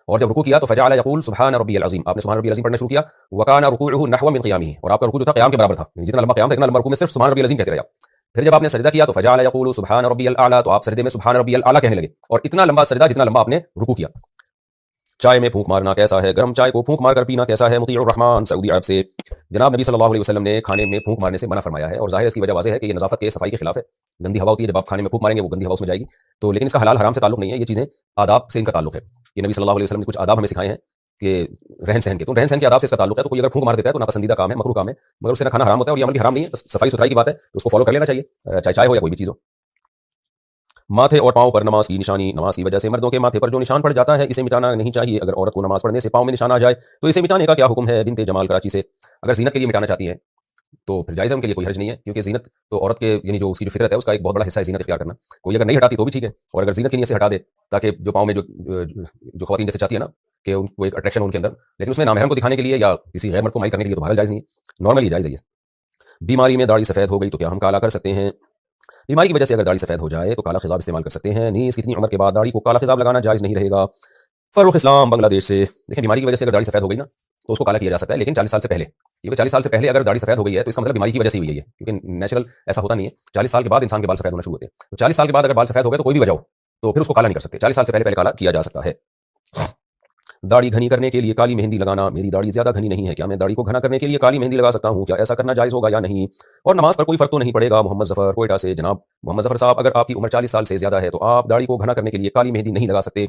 और जब रुकू किया तो फजअल यक़ूल सुब्हान रब्बियल अज़ीम, आपने सुब्हान रब्बियल अज़ीम पढ़ना शुरू किया। व काना रुकूउहु नहवा मिन क़ियामिही, और आपका रुकू जो था क़याम के बराबर था, जितना लंबा क़याम था इतना लंबा रुकू में सिर्फ सुब्हान रब्बियल अज़ीम कहते रहे आप। फिर जब आपने सजदा किया तो फजअल यक़ूलु सुब्हान रब्बियल आला, तो आप सजदे में सुब्हान रब्बियल आला कहने लगे, और इतना लंबा सजदा जितना लंबा आपने रुकू किया। चाय में फूंक मारना कैसा है? गर्म चाय को फूंक मारकर पीना कैसा है? मुतीउर रहमान सऊदी अरब से। जनाब नबी सल्लल्लाहु अलैहि वसल्लम ने खाने में फूंक मारने से मना फरमाया है, और जाहिर इसकी वजह वाज़ेह है कि ये नज़ाफ़त के सफाई के खिलाफ है। गंदी हवा होती है, जब आप खाने में फूंक मारेंगे वो गंदी हवा उसमें जाएगी। तो लेकिन इसका हलाल हराम से ताल्लुक नहीं है, ये चीज़ें आदाब से इनका ताल्लुक है। ये नबी सल्लल्लाहु अलैहि वसल्लम ने कुछ आदाब हमें सिखाए हैं कि रहन सहन के, तो रहन सहन के आदाब से इसका ताल्लुक है। तो कोई अगर फूंक मार देता है तो नापसंदीदा काम है, मकरूह काम है, मगर उससे ना खाना हराम होता है और ये अमल भी हराम नहीं है, सफाई सुथराई की बात है, तो उसको फॉलो कर लेना चाहिए, चाहे चाय हो या कोई भी चीज़ हो। माथे और पाँव पर नमाज की निशानी, नमाज की वजह से मर्दों के माथे पर जो निशान पड़ जाता है इसे मिटाना नहीं चाहिए। अगर औरत को नमाज पढ़ने से पाँव में निशान आ जाए तो इसे मिटाने का क्या हुक्म है? बिनते जमाल कराची से। अगर जीनत के लिए मिटाना चाहती है तो फिर जायज़ है, उनके लिए कोई हर्ज नहीं है, क्योंकि जीनत तो औरत के यानी जो उसकी जो फितरत है उसका एक बहुत बड़ा हिस्सा है जीनत इख्तियार करना। कोई अगर नहीं हटाती तो भी ठीक है, और अगर जीनत की नीयत से हटा दे ताकि जो पाँव में जो खवातीन जैसे चाहती है ना कि उनको एक अट्रैक्शन उनके अंदर, लेकिन उसमें नामहरम को दिखाने के लिए या किसी गैर मर्द को माइल करने के लिए तो बहरहाल जायज़ नहीं है, नॉर्मली जायज़ है। बीमारी में दाढ़ी सफ़ेद हो गई तो क्या हम काला कर सकते हैं? बीमारी की वजह से अगर दाढ़ी सफ़ेद हो जाए तो काला खिजाब इस्तेमाल कर सकते हैं। नीज कितनी उम्र के बाद दाढ़ी को काला खिजाब लगाना जायज़ नहीं रहेगा? फर्रुख इस्लाम बांग्लादेश से। देखिए, बीमारी की वजह से अगर दाढ़ी सफेद हो गई ना तो उसको काला किया जा सकता है, लेकिन 40 साल से पहले, क्योंकि 40 साल से पहले अगर दाढ़ी सफेद हो गई है तो इसका मतलब बीमारी की वजह से हुई है ये, क्योंकि नेचुरल ऐसा होता नहीं है। 40 साल के बाद इंसान के बाल सफेद होना शुरू होते हैं। तो 40 साल के बाद अगर बाल सफेद हो गए तो कोई भी वजह हो तो फिर उसको काला नहीं कर सकते। 40 साल से पहले पहले काला किया जा सकता है। दाढ़ी घनी करने के लिए काली मेहंदी लगाना। मेरी दाढ़ी ज्यादा घनी नहीं है, क्या मैं दाढ़ी को घना करने के लिए काली मेहंदी लगा सकता हूँ? क्या ऐसा करना जायज होगा या नहीं? और नमाज पर कोई फर्क तो नहीं पड़ेगा? मोहम्मद जफर कोयटा से। जनाब मोहम्मद जफर साहब, अगर आपकी उम्र 40 साल से ज्यादा है तो आप दाढ़ी को घना करने के लिए काली मेहंदी नहीं लगा सकते,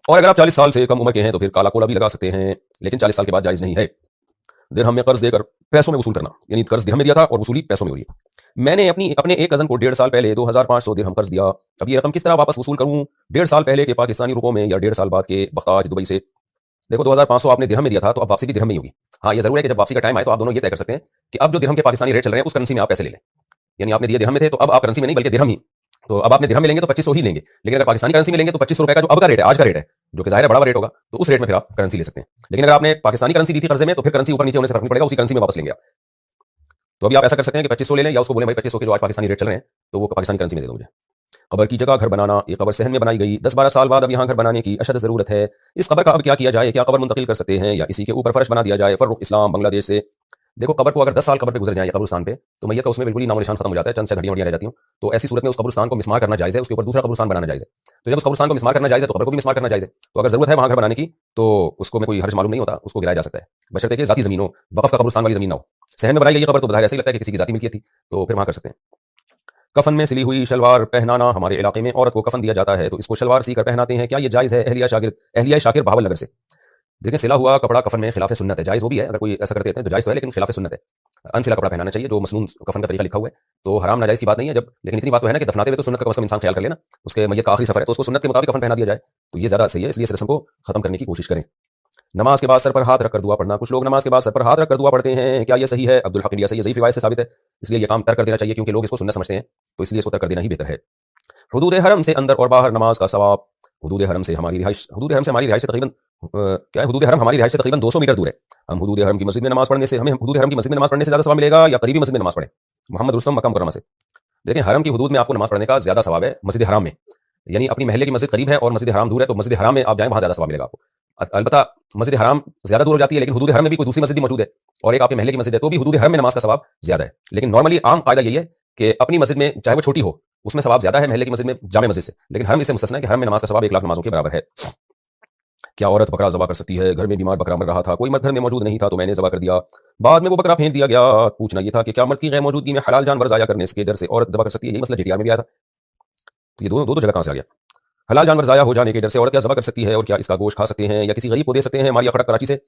और अगर आप 40 साल से कम उम्र के हैं तो फिर काला कोला भी लगा सकते हैं, लेकिन 40 साल के बाद जायज नहीं है। दिरहम में कर्ज देकर पैसों में वसूल करना, यानी कर्ज दिरहम में दिया था और वसूली पैसों में हो रही है। मैंने अपने एक कजन को 1.5 साल पहले 2500 दिरहम कर्ज दिया। अब ये रकम किस तरह वापस वसूल करूं? 1.5 साल पहले के पाकिस्तानी रुपयों में या 1.5 साल बाद के बख्ताज दुबई से? देखो, 2500 आपने दिरहम में दिया था तो अब वापसी भी दिरहम में ही होगी। हाँ, ये जरूर है कि जब वापसी का टाइम आए तो आप दोनों ये तय कर सकते हैं कि अब जो दिरहम के पाकिस्तानी रेट चल रहे हैं उस करेंसी में आप पैसे ले लें। यानी आपने दिए दिरहम में थे तो अब आप करेंसी में नहीं बल्कि दिरहम ही, तो अब आपने दिरहम में लेंगे तो 2500 ही लेंगे, लेकिन अगर पाकिस्तानी करेंसी में लेंगे तो 2500 रुपए का जो अब का रेट है, आज का रेट है, जो कि जाहिर है बड़ा रेट होगा, तो उस रेट में फिर आप करेंसी ले सकते हैं। लेकिन अगर आपने पाकिस्तानी करेंसी दी थी कर्जे में तो फिर करेंसी ऊपर नीचे होने से फर्क नहीं पड़ेगा, उसी करेंसी में वापस लेंगे आप। तो अभी आप ऐसा कर सकते हैं कि 2500 ले लें, या उसको बोले भाई 2500 के जो आज पाकिस्तानी रेट चल रहे हैं तो वो पाकिस्तानी करेंसी में दे दो मुझे। कबर की जगह घर बनाना। ये कबर सहन में बनाई गई, 10-12 साल बाद अब यहाँ घर बनाने की अशद जरूरत है। इस कबर का अब क्या किया जाए? क्या कबर मुंतकिल कर सकते हैं या इसी के ऊपर फर्श बना दिया जाए? फर्रुख इस्लाम बांग्लादेश से। देखो, कबर को अगर 10 साल कबर पे गुजर जाए कब्रिस्तान पे तो मैयत का उसमें बिल्कुल ही नामो निशान खत्म हो जाता है, चंद से हड्डियां रह जाती हैं। तो ऐसी सूरत में उस कब्रिस्तान को मिसमार करना जायज है, उसके ऊपर दूसरा कब्रिस्तान बनाना जायज है। तो जब उस कब्रिस्तान को मिसमार करना जायज है तो कबर को भी मिसमार करना जायज है। तो अगर जरूरत है वहां घर बनाने की तो उसको में कोई हर्ज मालूम नहीं होता, उसको गिराया जा सकता है, बशर्ते कि जाती जमीन हो, वक्फ का कब्रिस्तान वाली जमीन ना हो। सहन में बनाई गई कबर तो बाहर ऐसे ही लगता है कि किसी की जाती मिल्कियत थी, तो फिर वहां कर सकते हैं। कफन में सिली हुई शलवार पहनाना। हमारे इलाके में औरत को कफन दिया जाता है तो इसको शलवार सीकर पहनाते हैं, क्या ये जायज है? अहलिया शाकिर बहावल नगर से। देखें, सिला हुआ कपड़ा कफन में खिलाफ सुन्नत है, जायज वो भी है, अगर कोई ऐसा कर देते हैं तो जायज तो है, लेकिन खिलाफ सुन्नत है। अनसिला कपड़ा पहनाना चाहिए, जो मसनून कफन का तरीका लिखा हुआ है, तो हराम नाजायज की बात नहीं है जब, लेकिन इतनी बात तो है ना कि दफनाते हुए तो सुन्नत का कम से कम इंसान ख्याल कर लेना, उसके मैयत का आखिरी सफर है तो उसको सुन्नत के मुताबिक कफन पहना दिया जाए तो ये ज्यादा सही है। इसलिए इस रस्म को खत्म करने की कोशिश करें। नमाज के बाद सर पर हाथ रखकर दुआ पढ़ना। कुछ लोग नमाज के बाद सर पर हाथ रखकर दुआ पढ़ते हैं, क्या ये सही है? अब्दुल हक इंडिया से। ये ज़ईफ़ रिवायत से साबित है, इसलिए ये काम तर्क कर देना चाहिए, क्योंकि लोग इसको सुन्नत समझते हैं, तो इसलिए इसको तर्क कर देना ही बेहतर है। हुदूद हरम से अंदर और बाहर नमाज का सवाब। हुदूद हरम से हमारी रिहाइश से तकरीबन क्या है, हुदूद हरम हमारी रिहाइश से तकरीबन 200 मीटर दूर है। हम हुदूद हरम की मस्जिद में नमाज पढ़ने से, हमें हुदूद हरम की मस्जिद में नमाज पढ़ने से ज्यादा सवाब मिलेगा या करीबी मस्जिद में नमाज पढ़े? मोहम्मद रुस्तम मक्का मुकर्रमा से। देखें, हरम की हुदूद में आपको नमाज पढ़ने का ज्यादा सवाब है मस्जिद हराम में, यानी अपनी महल्ले की मस्जिद करीब है और मस्जिद हराम दूर है, तो मस्जिद हराम में आप जाएं, वहां ज्यादा सवाब मिलेगा आपको। अलबत्ता मस्जिद हराम ज्यादा दूर हो जाती है, लेकिन हुदूद हरम में भी कोई दूसरी मस्जिद भी मौजूद है और एक आपके महल्ले की मस्जिद है, तो भी हुदूद हरम में नमाज का सवाब ज्यादा है। लेकिन नॉर्मली आम कायदा यही है कि अपनी मस्जिद में चाहे वो छोटी हो उसमें सवाब ज्यादा है महल्ले की मस्जिद में, जामे मस्जिद से, लेकिन हरम इससे मुस्तस्ना है कि हरम में नमाज का सवाब 1 लाख नमाजों के बराबर है। क्या औरत बकरा ज़बा कर सकती है? घर में बीमार बकरा मर रहा था, कोई मर्द घर में मौजूद नहीं था तो मैंने ज़बा कर दिया, बाद में वो बकरा फेंक दिया गया। पूछना ये था कि क्या मर्द की गैर मौजूदगी में हलाल जानवर ज़ाया करने के डर से औरत ज़बा कर सकती है? यही मसला जेटीआर में भी आया था, तो ये दो जगह कहाँ से आ गया? हलाल जानवर ज़ाया हो जाने के डर से औरत क्या ज़बा कर सकती है, और क्या इसका गोश्त खा सकते हैं या किसी गरीब को दे सकते हैं? मारिया खड़क कराची से।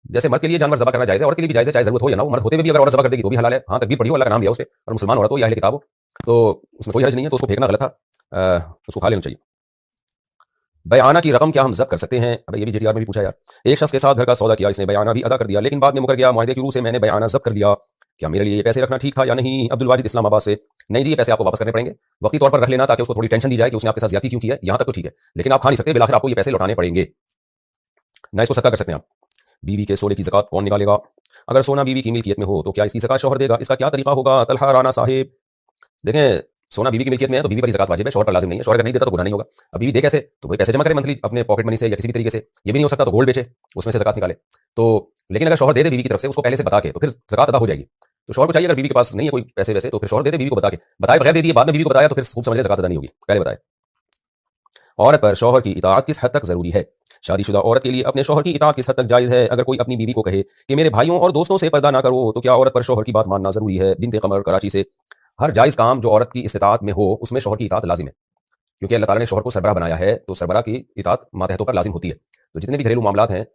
जैसे मर्द के लिए जानवर ज़बा करना जायज़ है, औरत के लिए भी जायज़ है, चाहे जरूरत हो या ना हो। मर्द होते हुए भी अगर औरत ज़बा कर देगी तो भी हलाल है। हाँ, तकबीर पढ़ी हो, अल्लाह का नाम लिया उस पे, और मुसलमान औरत हो या अहले किताब हो तो उसमें कोई हर्ज नहीं है, तो उसको फेंकना गलत था, उसको खा लेना चाहिए। बयाना की रकम क्या हम जब्त कर सकते हैं? अब ये भी जेटीआर में भी पूछा यार। एक शख्स के साथ घर का सौदा किया, इसने बयाना भी अदा कर दिया, लेकिन बाद में मुकर गया, मुआहदे की रूह से मैंने बयाना जब्त कर लिया, क्या मेरे लिए ये पैसे रखना ठीक था या नहीं? अब्दुल वाजिद इस्लामाबाद से। नहीं जी, ये पैसे आपको वापस करने पड़ेंगे, वक्ती तौर पर रख लेना ताकि उसको थोड़ी टेंशन दी जाए कि उसने आपके साथ ज्यादती क्यों की है, यहाँ तक तो ठीक है, लेकिन आप खा नहीं सकते, बिलाखिर आपको ये पैसे लौटाने पड़ेंगे ना, इसको सत्ता कर सकते हैं आप। बीवी के सोने की ज़कात कौन निकालेगा? अगर सोना बीवी की मिल्कियत में हो तो क्या इसकी ज़कात शौहर देगा? इसका क्या तरीका होगा? तलहा राना साहिब। देखें, सोना बीवी की मिल्कियत में है तो बीवी पर ज़कात वाजिब है, शौहर पर लाजिम नहीं है। शौहर अगर नहीं देता तो गुनाह नहीं होगा। अब बीवी दे कैसे? तो कोई पैसे जमा करे मंथली अपने पॉकेट मनी से या किसी भी तरीके से, ये भी नहीं हो सकता तो गोल्ड बेचे, उसमें से ज़कात निकाले। तो लेकिन अगर शौहर दे दे बीवी की तरफ से उसको पहले से बता के तो फिर ज़कात अदा हो जाएगी। तो शौहर को चाहिए, अगर बीवी के पास नहीं है कोई पैसे वैसे तो फिर शौहर दे दे बीवी को बता के, बताए बगैर दे दिए बाद में बीवी को बताया तो फिर खूब समझ ले ज़कात अदा नहीं होगी, पहले बताए। औरत पर शौहर की इताअत किस हद तक जरूरी है? शादीशुदा औरत के लिए अपने शौहर की इताअत किस हद तक जायज़ है? अगर कोई अपनी बीवी को कहे कि मेरे भाइयों और दोस्तों से पर्दा ना करो तो क्या औरत पर शौहर की बात मानना जरूरी है? बिनते कमर कराची से। हर जायज़ काम जो औरत की इस्तिताअत में हो उसमें शौहर की इताअत लाजिम है, क्योंकि अल्लाह ताला ने शौहर को सरबराह बनाया है, तो सरबराह की इताअत मातहतों पर लाजिम होती है। तो जितने भी घरेलू मामलात हैं,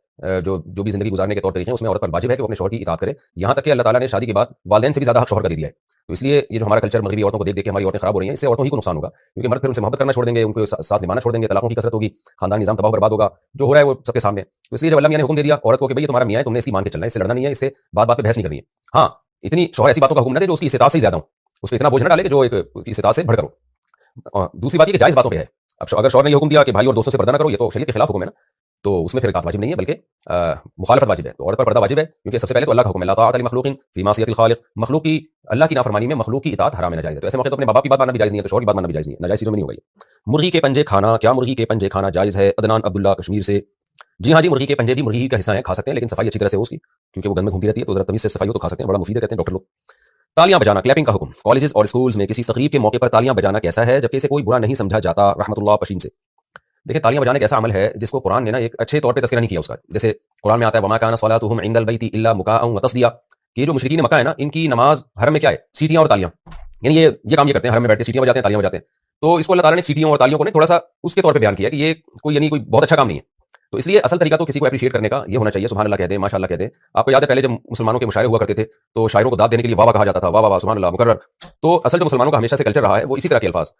जो भी जिंदगी गुजारने के तौर तरीके हैं, उसमें औरत पर वाजिब है कि वो अपने शौहर की इताअत करे। यहाँ तक कि अल्लाह ताला ने शादी के बाद वालिदैन से भी ज्यादा हक शौहर का दे दिया है। तो इसलिए ये जो हमारा कल्चर मगरबी औरतों को देख देख के हमारी औरतें खराब हो रही हैं, इससे औरतों ही को नुकसान होगा, क्योंकि मर्द फिर उनसे मोहब्बत करना छोड़ देंगे, उनको साथ निभाना छोड़ देंगे, तलाकों की कसरत होगी, खानदान निजाम तबाह बर्बाद होगा, जो हो रहा है वो सबके सामने। तो इसलिए जब अल्लाह मियां ने हुक्म दे दिया औरत को कि भाई ये तुम्हारा मियां है, तुमने इसकी मान के चलना है, इससे लड़ना नहीं है, इससे बात बात पे बहस नहीं करनी है। हाँ, इतनी शौहर ऐसी बातों का हुक्म न दे जो उसकी इस्तिताअत से ज्यादा हो, उसको इतना बोझ न डाले कि जो एक इस्तिताअत से बढ़कर हो। दूसरी बात ये कि जायज़ बातों पे है। अब अगर शौहर ने ये हुक्म दिया कि भाई और दोस्तों से पर्दा ना करो, ये तो शरीयत के खिलाफ हुक्म है ना, तो उसमें फिर इताअत वाजिब नहीं है, बल्कि मुखालफत वाजिब है। तो औरत पर पर्दा वाजिब है, क्योंकि सबसे पहले तो अल्लाह का हुक्म है, ला ताअत लिमखलूकिन फी मासियतिल खालिक। मखलूक की, अल्लाह की नाफरमानी में मखलूक की इताअत हराम है, नाजायज़ है। तो ऐसे मौके तो अपने बाप की बात मानना भी जायज़ नहीं है, तो शौहर की बात मानना भी जायज़ नहीं है, नाजायज़ चीज़ों में नहीं होगा ये। मुर्गी के पंजे खाना, क्या मुर्गी के पंजे खाना जायज़ है? अदनान अब्दुल्ला कश्मीर से। जी हाँ जी, मुर्गी के पंजे भी मुर्गी का हिस्सा हैं, खा सकते हैं, लेकिन सफाई अच्छी तरह से हो उसकी, क्योंकि वो गंद में घूमती रहती है, तो जरा तमीज से सफाई हो तो खा सकते हैं, बड़ा मुफीद है कहते हैं डॉक्टर लोग। तालियां बजाना, क्लैपिंग का हुक्म। कॉलेजेस और स्कूल्स में किसी तकरीब के मौके पर तालियां बजाना कैसा है, जबकि इसे कोई बुरा नहीं समझा जाता। रहमतुल्लाह पशीन से। देखिए, तालियां बजाना एक ऐसा अमल है जिसको कुरान ने ना एक अच्छे तौर पे तज़किरा नहीं किया उसका। जैसे कुरान में आता है, वमा काना सलातुहुम इंदल बैति इल्ला मुकाअन व तस्दिया, कि ये जो मुशरिकीन मक्का है ना, इनकी नमाज हरम में क्या है? सीटियां और तालियां। यानी ये काम ये करते हैं, हरम में बैठ के सीटियां बजाते हैं, तालियां बजाते हैं। तो इसको अल्लाह ताला ने सीटियों और तालियों को थोड़ा सा उसके तौर पे बयान किया कि ये कोई यानी कोई बहुत अच्छा काम नहीं है। तो इसलिए असल तरीका तो किसी को एप्रिशिएट करने का ये होना चाहिए, सुभान अल्लाह कह दें, माशाअल्लाह कह दें। आपको याद है पहले जब मुसलमानों के मुशायरे हुआ करते थे, तो शायरों को दाद देने के लिए वाह वाह कहा जाता था, वाह वाह वाह, सुभान अल्लाह, मुकर्रर। तो असल जो मुसलमानों का हमेशा से कल्चर रहा है वो इसी तरह के अल्फाज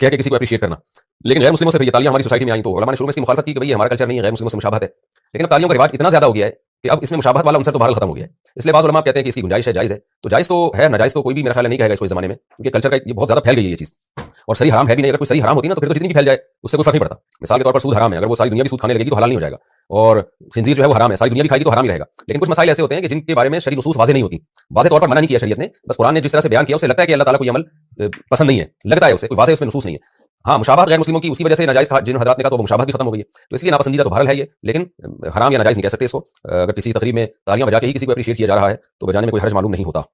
कह के किसी को एप्रिशिएट करना। लेकिन गैर मुस्लिमों से फिर ये तालियां हमारी सोसाइटी में आई, तो उलमा ने शुरू में इसकी मुखालफत की कि भाई ये हमारा कल्चर नहीं है, गैर मुस्लिमों से मुशाबहत है। लेकिन अब तालियों का रिवाज इतना ज्यादा हो गया है कि अब इसमें मुशाबहत वाला अंसर तो बहरहाल खत्म हो गया है। इसलिए बाज़ उलमा कहते हैं कि इसकी गुंजाइश है, जायज़ है। तो जायज़ तो है, नाजायज़ तो कोई भी मेरा ख्याल नहीं कहेगा इसको इस ज़माने में, क्योंकि कल्चर का ये बहुत ज़्यादा फैल गई है ये चीज़। और सही हराम है भी नहीं। अगर कोई सही हराम होती ना, तो फिर तो जितनी भी फैल जाए उससे कोई फर्क नहीं पड़ता। मिसाल के तौर पर सूद हराम है, अगर वो सारी दुनिया भी सूद खाने लगेगी तो हलाल नहीं हो जाएगा। और खिंजीर जो है वो हराम है, सारी दुनिया भी खाएगी तो हराम ही रहेगा। लेकिन कुछ मसाइल ऐसे होते हैं कि जिनके बारे में शरई नसूस वाज़ेह नहीं होती, वाज़ेह तौर पर मना नहीं किया शरीयत ने, बस कुरान ने जिस तरह से बयान किया उससे लगता है कि अल्लाह ताला को ये अमल पसंद नहीं है, लगता है उसे, कोई वाज़ेह उसमें नसूस नहीं है। हाँ, मुशाबहत गैर मुस्लिमों की उसकी वजह से नाजायज़ कहा, जिन हज़रात ने कहा, तो वो मुशाबहत भी खत्म हो गई है। तो इसलिए नापसंदीदा तो बहरहाल है ये, लेकिन हराम या नाजायज़ नहीं कह सकते इसको। अगर किसी तकरीब में तालियां बजा के ही किसी को एप्रिशिएट किया जा रहा है, तो बजाने में कोई हर्ज मालूम नहीं होता।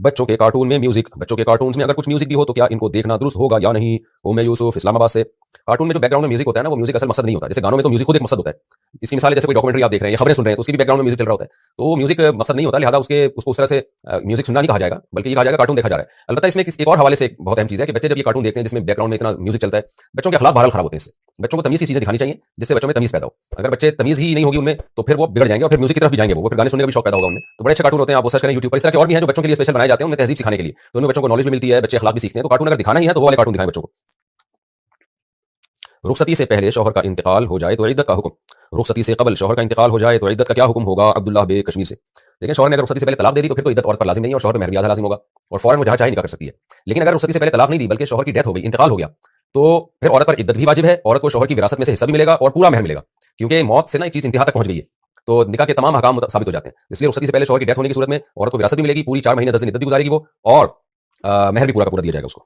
बच्चों के कार्टून में म्यूजिक, बच्चों के कार्टून्स में अगर कुछ म्यूजिक भी हो तो क्या इनको देखना दुरुस्त होगा या नहीं? उम्मे यूसुफ इस्लामाबाद से। कार्टून में जो बैकग्राउंड में म्यूजिक होता है ना, वो म्यूजिक असल मकसद नहीं होता। जैसे गानों में तो म्यूजिक खुद एक मकसद होता है। इसकी मिसाल है, जैसे कोई डॉक्यूमेंट्री आप देख रहे हैं या खबरें सुन रहे हैं, तो उसकी भी बैकग्राउंड में म्यूजिक चल रहा होता है। तो वो म्यूजिक मकसद नहीं होता, लिहाजा उसको उस तरह से म्यूजिक सुनना नहीं कहा जाएगा, बल्कि ये कहा जाएगा कार्टून देखा जा रहा है। अलबत्ता इसमें एक और हवाले से एक बहुत अहम चीज़ है कि बच्चे जब ये कार्टून देखते हैं जिसमें बैकग्राउंड में इतना म्यूजिक चलता है, बच्चों के अखलाक बहरहाल खराब होते हैं इससे। बच्चों को तमीज़ की चीज़ें दिखानी चाहिए, जिससे बच्चों में तमीज़ पैदा हो। अगर बच्चे तमीज़ ही नहीं होगी उनमें, तो फिर वो बिगड़ जाएंगे और फिर म्यूजिक की तरफ भी जाएंगे, वो फिर गाने सुनने का भी शौक पैदा होगा उनमें। तो बड़े अच्छे कार्टून होते हैं, आप वो सर्च करें यूट्यूब पर। इस तरह के और भी हैं जो बच्चों के लिए स्पेशल बनाए जाते हैं, उनमें तहज़ीब सिखाने के लिए। तो उनमें बच्चों को नॉलेज भी मिलती है, बच्चे अखलाक भी सीखते हैं। तो कार्टून अगर दिखाना ही है तो वो वाले कार्टून दिखाएं बच्चों को। रुखसती से पहले शौहर का इंतकाल हो जाए तो इद्दत का हुक्म। रुखसती से कबल शौहर का इंतकाल हो जाए तो इद्दत का क्या हुक्म होगा? अब्दुल्लाह बे कश्मीर से। लेकिन शौहर ने अगर रुखसती से पहले तलाक दे दी तो फिर तो इद्दत औरत पर लाजिम नहीं है और शौहर पर महर भी आधा लाजिम होगा और फौरन वो जहाँ चाहे निकाह कर सकती है। लेकिन अगर रुखसती से पहले तलाक नहीं दी बल्कि शौहर की डेथ हो गई, इंतकाल हो गया, तो फिर औरत पर इद्दत भी वाजिब है। औरत को शौहर की विरासत में से हिस्सा भी मिलेगा और पूरा महर मिलेगा, क्योंकि मौत से ना एक चीज़ इंतहा तक पहुंच गई है। तो निकाह के तमाम हकाम साबित हो जाते हैं। इसलिए रुखसती से पहले शौहर की डेथ होने की सूरत में औरत को विरासत भी मिलेगी, पूरी 4 महीने 10 दिन इद्दत भी गुजारेगी वो, और महर भी पूरा का पूरा दिया जाएगा उसको।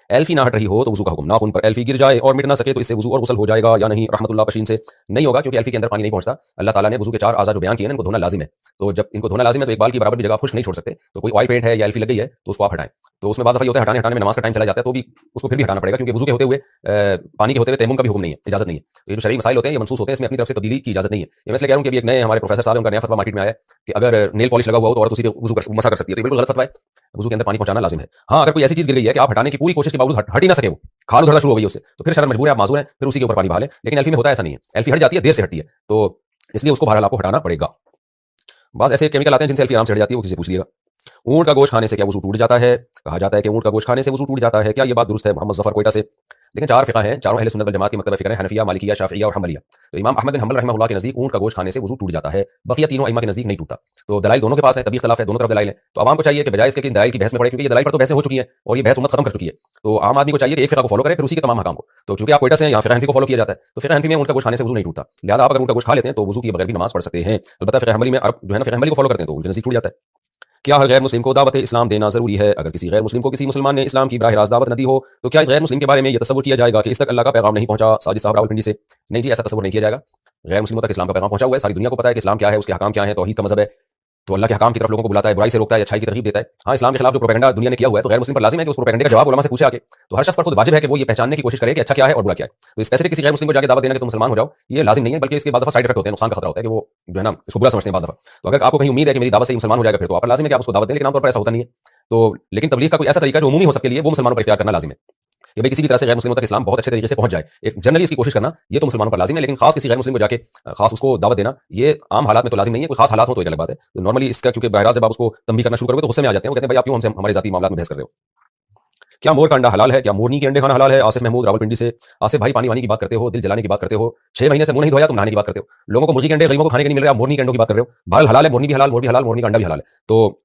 एल्फी ना हट रही हो तो वजू का हुक्म। नाखून पर एल्फी गिर जाए और मिट ना सके तो इससे वजू और गुस्ल हो जाएगा या नहीं? रहमतुल्लाह पशीन से। नहीं होगा, क्योंकि एल्फी के अंदर पानी नहीं पहुंचता। अल्लाह ताला ने वजू के 4 आज़ा जो बयान किए हैं इनको धोना लाजिम है। तो जब इनको धोना लाजिम है तो एक बाल की बराबर भी जगह आप खुश्क नहीं छोड़ सकते। तो कोई ऑयल पेंट है या एल्फी लग गई है तो उसको आप हटाएं। तो उसमें बाज़ दफ़ा होता है हटाने में नमाज का टाइम चला जाता है, तो भी उसको फिर भी हटाना पड़ेगा, क्योंकि वजू के होते हुए पानी के होते हुए तयम्मुम का भी हुक्म नहीं है, इजाजत नहीं है। तो ये जो शरई मसाइल होते हैं ये मनसूस होते हैं, इसमें अपनी तरफ से तब्दीली की इजाजत नहीं है। ये मैं इसलिए कह रहा हूं कि अभी एक नए हमारे प्रोफेसर साहब हैं, उनका नया फतवा मार्केट में आया है कि अगर नेल पॉलिश लगा हुआ हो तो औरत उसी पे वजू मसा कर सकती है। तो ये बिल्कुल गलत फतवा है। वजू के अंदर पानी पहुंचाना लाजिम है। हाँ, अगर कोई ऐसी चीज़ गिर गई है कि आप हटाने की पूरी कोशिश के बावजूद हट ही ना सके, वो खाल उधड़ना शुरू हो गई उससे, तो फिर शरम मजबूर है, आप माजूर हैं, फिर उसी के ऊपर पानी बहा लें। लेकिन एल्फी में होता ऐसा नहीं है। एल्फी हट जाती है, देर से हटती है, तो इसलिए उसको बहरहाल आपको हटाना पड़ेगा। बाज़ ऐसे केमिकल आते हैं जिनसे एल्फी आराम से हट जाती है, वो किसी से पूछ लिएगा। ऊंट का गोश्त खाने से क्या वजू टूट जाता है? कहा जाता है कि ऊंट का गोश्त खाने से वजू टूट जाता है। क्या ये बात दुरुस्त है? मोहम्मद जफर कोयटा से। लेकिन 4 फ़िक़ा हैं, चारों अहले सुन्नत वल जमात की मकतब फ़िक्र है, हनफिया, मालिकिया, शाफ़िइया और हम्बलिया। तो इमाम अहमद बिन हंबल रहमतुल्लाह के नज़दीक ऊंट का गोश्त खाने से वजू टूट जाता है, बकिया तीनों अइम्मा के नज़दीक नहीं टूटता। तो दलाइल दोनों के पास है, तभी इख्तिलाफ है, दोनों तरफ दलाइल है। तो आवाम को चाहिए कि बजाय इसके कि दलाइल की बहस में पड़े, क्योंकि ये दलाइल पर तो बहसें हो चुकी हैं और ये बहस उम्मत खत्म कर चुकी है। तो आम आदमी को चाहिए कि एक फ़िक़ा को फॉलो करे, फिर उसी के तमाम हकाम को। तो चूंकि आप कोयटा से हैं, यहाँ फ़िक़ा हनफी को फॉलो किया जाता है, तो फ़िक़ा हनफी में ऊंट का गोश्त खाने से वजू नहीं टूटता। लिहाजा आप अगर ऊंट का गोश्त खा लेते हैं तो वजू किए बगैर भी नमाज पढ़ सकते हैं। अलबत्ता फ़िक़ा हंबली में आप जो है ना फ़िक़ा हंबली को फॉलो करते हैं तो उनके नज़दीक टूट जाता है। क्या हर गैर मुस्लिम को दावत इस्लाम देना जरूरी है? अगर किसी गैर मुस्लिम को किसी मुसलमान ने इस्लाम की बराह रास्त दावत न दी हो तो क्या इस गैर मुस्लिम के बारे में यह तस्वुर किया जाएगा कि इस तक अल्लाह का पैगाम नहीं पहुंचा? साजिद साहब रावलपिंडी से। नहीं जी, ऐसा तस्वुर नहीं किया जाएगा। गैर मुस्लिमों तक इस्लाम का पैगाम पहुंचा हुआ है, सारी दुनिया को पता है कि इस्लाम क्या है, उसके हकाम क्या है, तौहीद का मजहब है। तो अल्लाह के हकाम की तरफ लोगों को बुलाता है, बुराई से रोकता है, अच्छाई की तरगीब देता है। हाँ, इस्लाम के खिलाफ जो प्रोपेगेंडा दुनिया ने किया हुआ है, तो गैर मुस्लिम पर लाजिम है कि उस प्रोपेगेंडे का जवाब उलमा से पूछे आके। तो हर शख्स पर खुद वाजिब है कि वो ये पहचानने की कोशिश करे कि अच्छा क्या है और बुरा क्या है। तो स्पेसिफिक किसी गैर मुस्लिम को जाके दावत देना कि तुम मुसलमान हो जाओ, ये लाजिम नहीं है, बल्कि इसके बाद दफा साइड इफेक्ट होते हैं, नुकसान का खतरा होता है कि वो जो है ना इसको बुरा समझते हैं बाद दफा। तो अगर आपको कहीं उम्मीद है कि मेरी दावत से मुसलमान हो जाएगा, फिर तो आप पर लाजिम है कि आप उसको दावत दें, लेकिन आमतौर पर ऐसा होता नहीं है। तो लेकिन तबलीग का कोई ऐसा तरीका जो उमूमी हो सबके लिए, वो मुसलमानों पर इख्तियार करना लाजिम है कि भाई किसी भी तरह से गैर मुस्लिमों तक इस्लाम बहुत अच्छे तरीके से पहुंच जाए। एक जनरली इसकी कोशिश करना ये तो मुसलमानों पर लाजिम है, लेकिन खास किसी गैर मुस्लिम को जाके खास उसको दावत देना ये आम हालात में तो लाजिम नहीं है। कोई खास हालात हो तो एक अलग बात है। तो नॉर्मली इसका क्योंकि बहराज जब आप उसको तंबीह करना शुरू करोगे तो गुस्से में आ जाते हैं, वो कहते हैं भाई आप क्यों हमसे हमारे जाती मामलात में बहस कर रहे हो? क्या मोर का अंडा हलाल है? क्या मोरनी के अंडे खाना हलाल है? आसिफ महमूद रावलपिंडी से। आसिफ भाई, पानी वानी की बात करते हो, दिल जलाने की बात करते हो, 6 महीने से मुंह नहीं धोया, तुम नहाने की बात करते हो। लोगों को मुर्गी के अंडे, गरीबों को खाने के नहीं मिल रहे, आप मोरनी के अंडों की बात कर रहे हो। बहरहाल हलाल है, मोरनी भी हलाल, मोर भी हलाल, मोरनी का अंडा भी हलाल है। तो